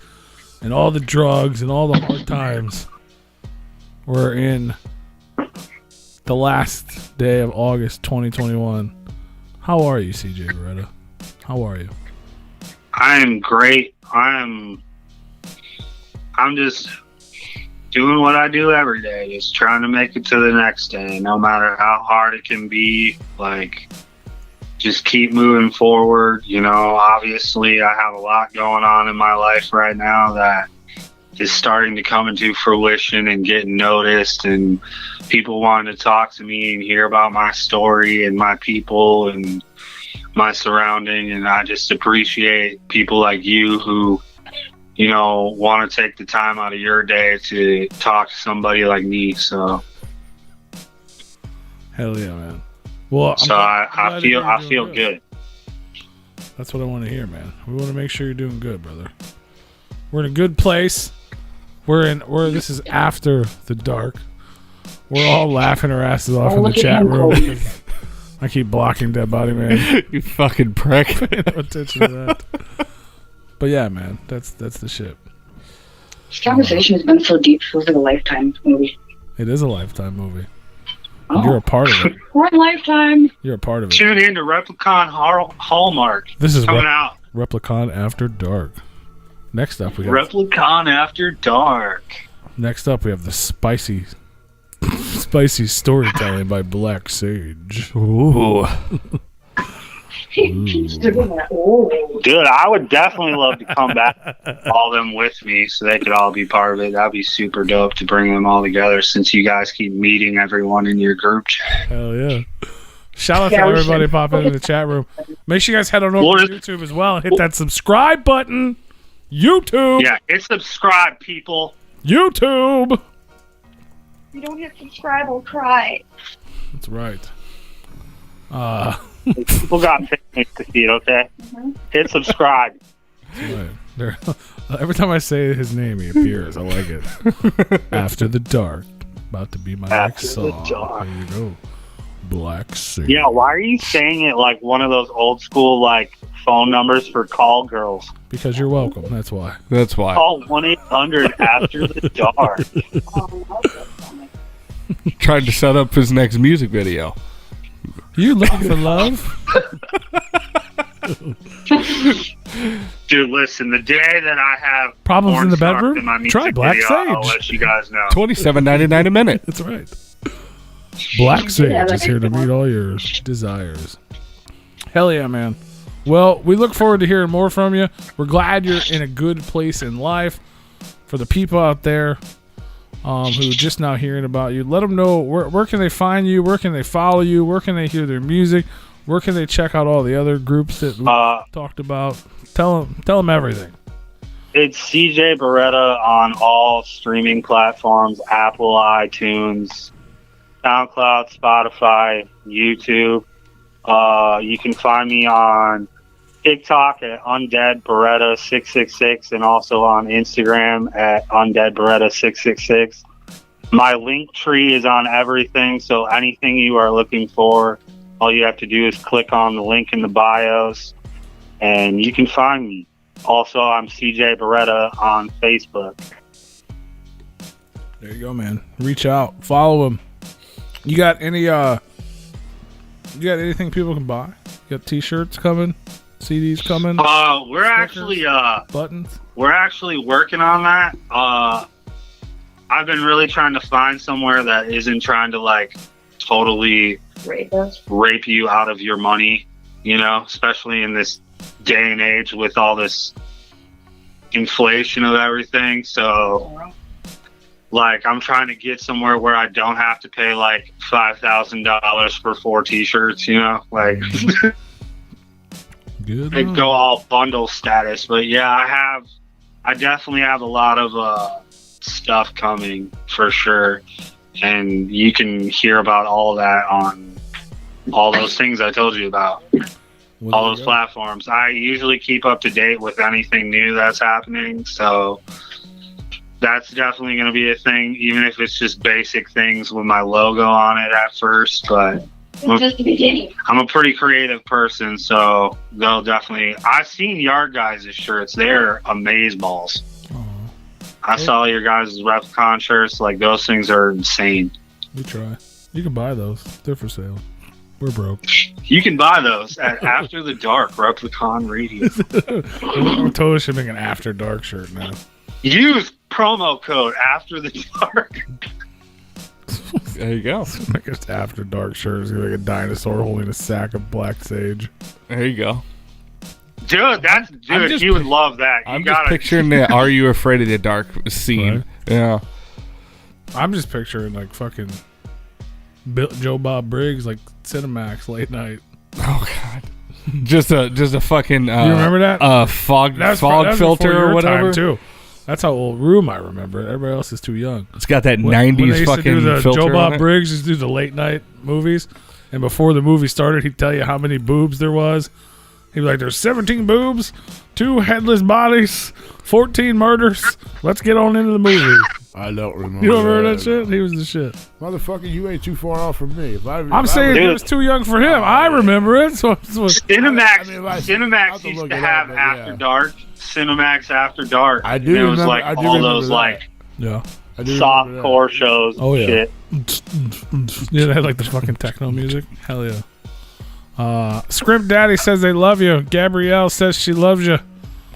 and all the drugs and all the hard times, we're in the last day of August 2021. How are you, CJ Beretta? How are you? I am great. I'm just doing what I do every day, just trying to make it to the next day, no matter how hard it can be. Like, just keep moving forward. You know, obviously I have a lot going on in my life right now that is starting to come into fruition and getting noticed, and people wanting to talk to me and hear about my story and my people and my surrounding. And I just appreciate people like you who, you know, want to take the time out of your day to talk to somebody like me. So hell yeah, man. Well, I feel good. That's what I want to hear, man. We want to make sure you're doing good, brother. We're in a good place. This is after the dark. We're all laughing our asses off in the chat room. I keep blocking Dead Body Man. You fucking prick. Pay no attention to that. But yeah, man, that's the shit. This conversation has been so deep. It feels like a Lifetime movie. It is a Lifetime movie. Oh. You're a part of it. We're in Lifetime. You're a part of it. Tune in to Replicon Hallmark. This is coming out. Replicon After Dark. Next up, we have Replicon After Dark. Next up, we have the spicy storytelling by Black Sage. Ooh. Dude, I would definitely love to come back, all them with me, so they could all be part of it. That'd be super dope to bring them all together, since you guys keep meeting everyone in your group chat. Hell yeah. Shout out to everybody popping in the chat room. Make sure you guys head on over to YouTube as well and hit that subscribe button. YouTube. Yeah, hit subscribe, people. YouTube. If you don't hit subscribe, I'll cry. That's right. People got things to see it, okay? Mm-hmm. Hit subscribe. Right. Every time I say his name, he appears. I like it. After the Dark. About to be my next song. There you go. Black Sage. Yeah, why are you saying it like one of those old school like phone numbers for call girls? Because you're welcome. That's why. Call 1-800 After the Dark. Tried to set up his next music video. You looking for love? Dude, listen, the day that I have problems in the bedroom, in my try Black video, Sage. I'll let you guys know. $27.99 a minute. That's right. Black Sage is here to meet all your desires. Hell yeah, man. Well, we look forward to hearing more from you. We're glad you're in a good place in life. For the people out there, who just now hearing about you. Let them know where can they find you, where can they follow you, where can they hear their music, where can they check out all the other groups that we talked about. Tell them everything. It's CJ Beretta on all streaming platforms: Apple, iTunes, SoundCloud, Spotify, YouTube. You can find me on TikTok at Undead Beretta 666 and also on Instagram at Undead Beretta 666. My link tree is on everything, so anything you are looking for, all you have to do is click on the link in the bios and you can find me. Also, I'm CJ Beretta on Facebook. There you go, man. Reach out, follow him. You got any? You got anything people can buy? You got T-shirts coming, CDs coming. We're actually buttons. We're actually working on that. I've been really trying to find somewhere that isn't trying to like totally rape you out of your money. You know, especially in this day and age with all this inflation of everything. So like I'm trying to get somewhere where I don't have to pay like $5,000 for 4 t-shirts, you know, like good. They go all bundle status. But yeah, I definitely have a lot of stuff coming for sure. And you can hear about all of that on all those things I told you about. All those platforms. I usually keep up to date with anything new that's happening, so that's definitely going to be a thing, even if it's just basic things with my logo on it at first. But It's just the beginning. I'm a pretty creative person, so they'll definitely. I've seen Yard Guys' shirts; they're amazeballs. I saw your guys' Replicon shirts; like those things are insane. We try. You can buy those; they're for sale. We're broke. You can buy those at After the Dark Replicon Radio. We're totally should make an After Dark shirt now. Use promo code After the Dark. There you go. Make an After Dark shirt. It's like a dinosaur holding a sack of black sage. There you go. Dude, he would love that. I'm just picturing the Are You Afraid of the Dark scene. Right. Yeah. I'm just picturing like fucking Joe Bob Briggs, like Cinemax late night. Oh God. Just a fucking you remember that? Fog that's filter or whatever. Time too. That's how old room I remember. Everybody else is too young. It's got that when 90s they used fucking to do the filter Joe on Bob it. Briggs used to do the late night movies, and before the movie started, he'd tell you how many boobs there was. He'd be like, "There's 17 boobs, 2 headless bodies, 14 murders. Let's get on into the movie." I don't remember. You don't remember that shit? He was the shit. Motherfucker, you ain't too far off from me. I'm saying it was too young for him. I remember it. Cinemax to used look to it have up, After yeah. Dark. Cinemax After Dark. I do And it was remember- like I do all remember those that. like Yeah. I do soft remember that. core shows. Oh, yeah. Shit. Yeah, they had like the fucking techno music. Hell yeah. Script Daddy says they love you. Gabrielle says she loves you.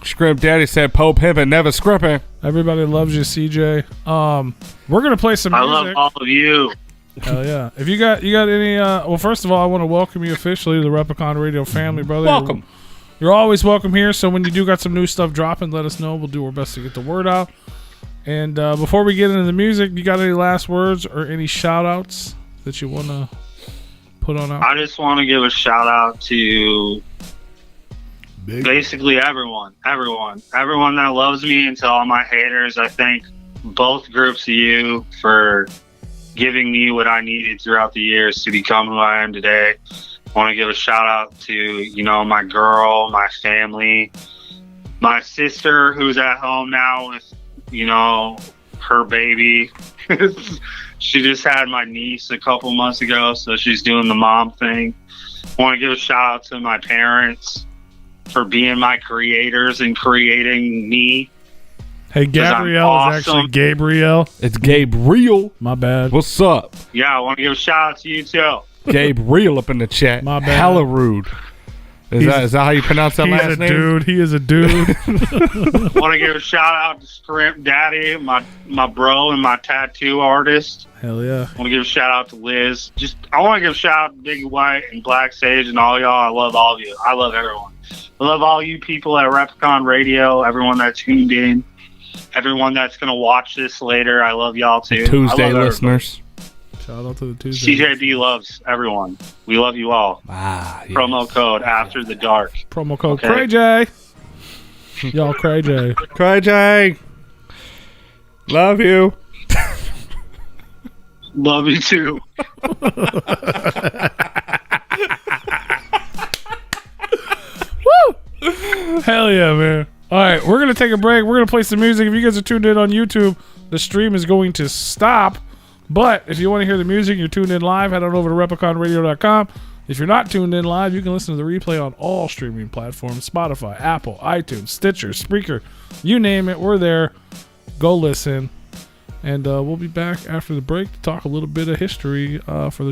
Script Daddy said Pope Pimpin' never scrimping. Everybody loves you, CJ. We're gonna play some I music. love all of you. Hell yeah. If you got any well, first of all, I want to welcome you officially to the Replicon Radio family, brother. Welcome. You're always welcome here, so when you do got some new stuff dropping, let us know. We'll do our best to get the word out. And before we get into the music, you got any last words or any shout outs that you wanna put on out? I just want to give a shout out to basically everyone that loves me, and to all my haters. I thank both groups of you for giving me what I needed throughout the years to become who I am today. I want to give a shout out to, my girl, my family, my sister who's at home now with, her baby. She just had my niece a couple months ago, so she's doing the mom thing. I want to give a shout out to my parents for being my creators and creating me. Hey, Gabrielle is actually Gabrielle. It's Gabriel. My bad. What's up? Yeah, I want to give a shout out to you too. Gabriel up in the chat. My bad. Hella rude. Is that how you pronounce that last name? Dude. He is a dude. I want to give a shout out to Script Daddy, my bro and my tattoo artist. Hell yeah. I want to give a shout out to Liz. I want to give a shout out to Big White and Black Sage and all y'all. I love all of you. I love everyone. I love all you people at Replicon Radio, everyone that tuned in. everyone that's going to watch this later, I love y'all too. Tuesday I love listeners. Shout out to the Tuesday. CJB loves everyone. We love you all. Ah, yes. Promo code After the Dark. Promo code Okay. CrayJ. Y'all CrayJ. CrayJ. Love you. Love you too. Hell yeah, man. All right, we're going to take a break. We're going to play some music. If you guys are tuned in on YouTube, the stream is going to stop. But if you want to hear the music, you're tuned in live, head on over to repliconradio.com. If you're not tuned in live, you can listen to the replay on all streaming platforms: Spotify, Apple, iTunes, Stitcher, Spreaker, you name it, we're there. Go listen. And we'll be back after the break to talk a little bit of history for the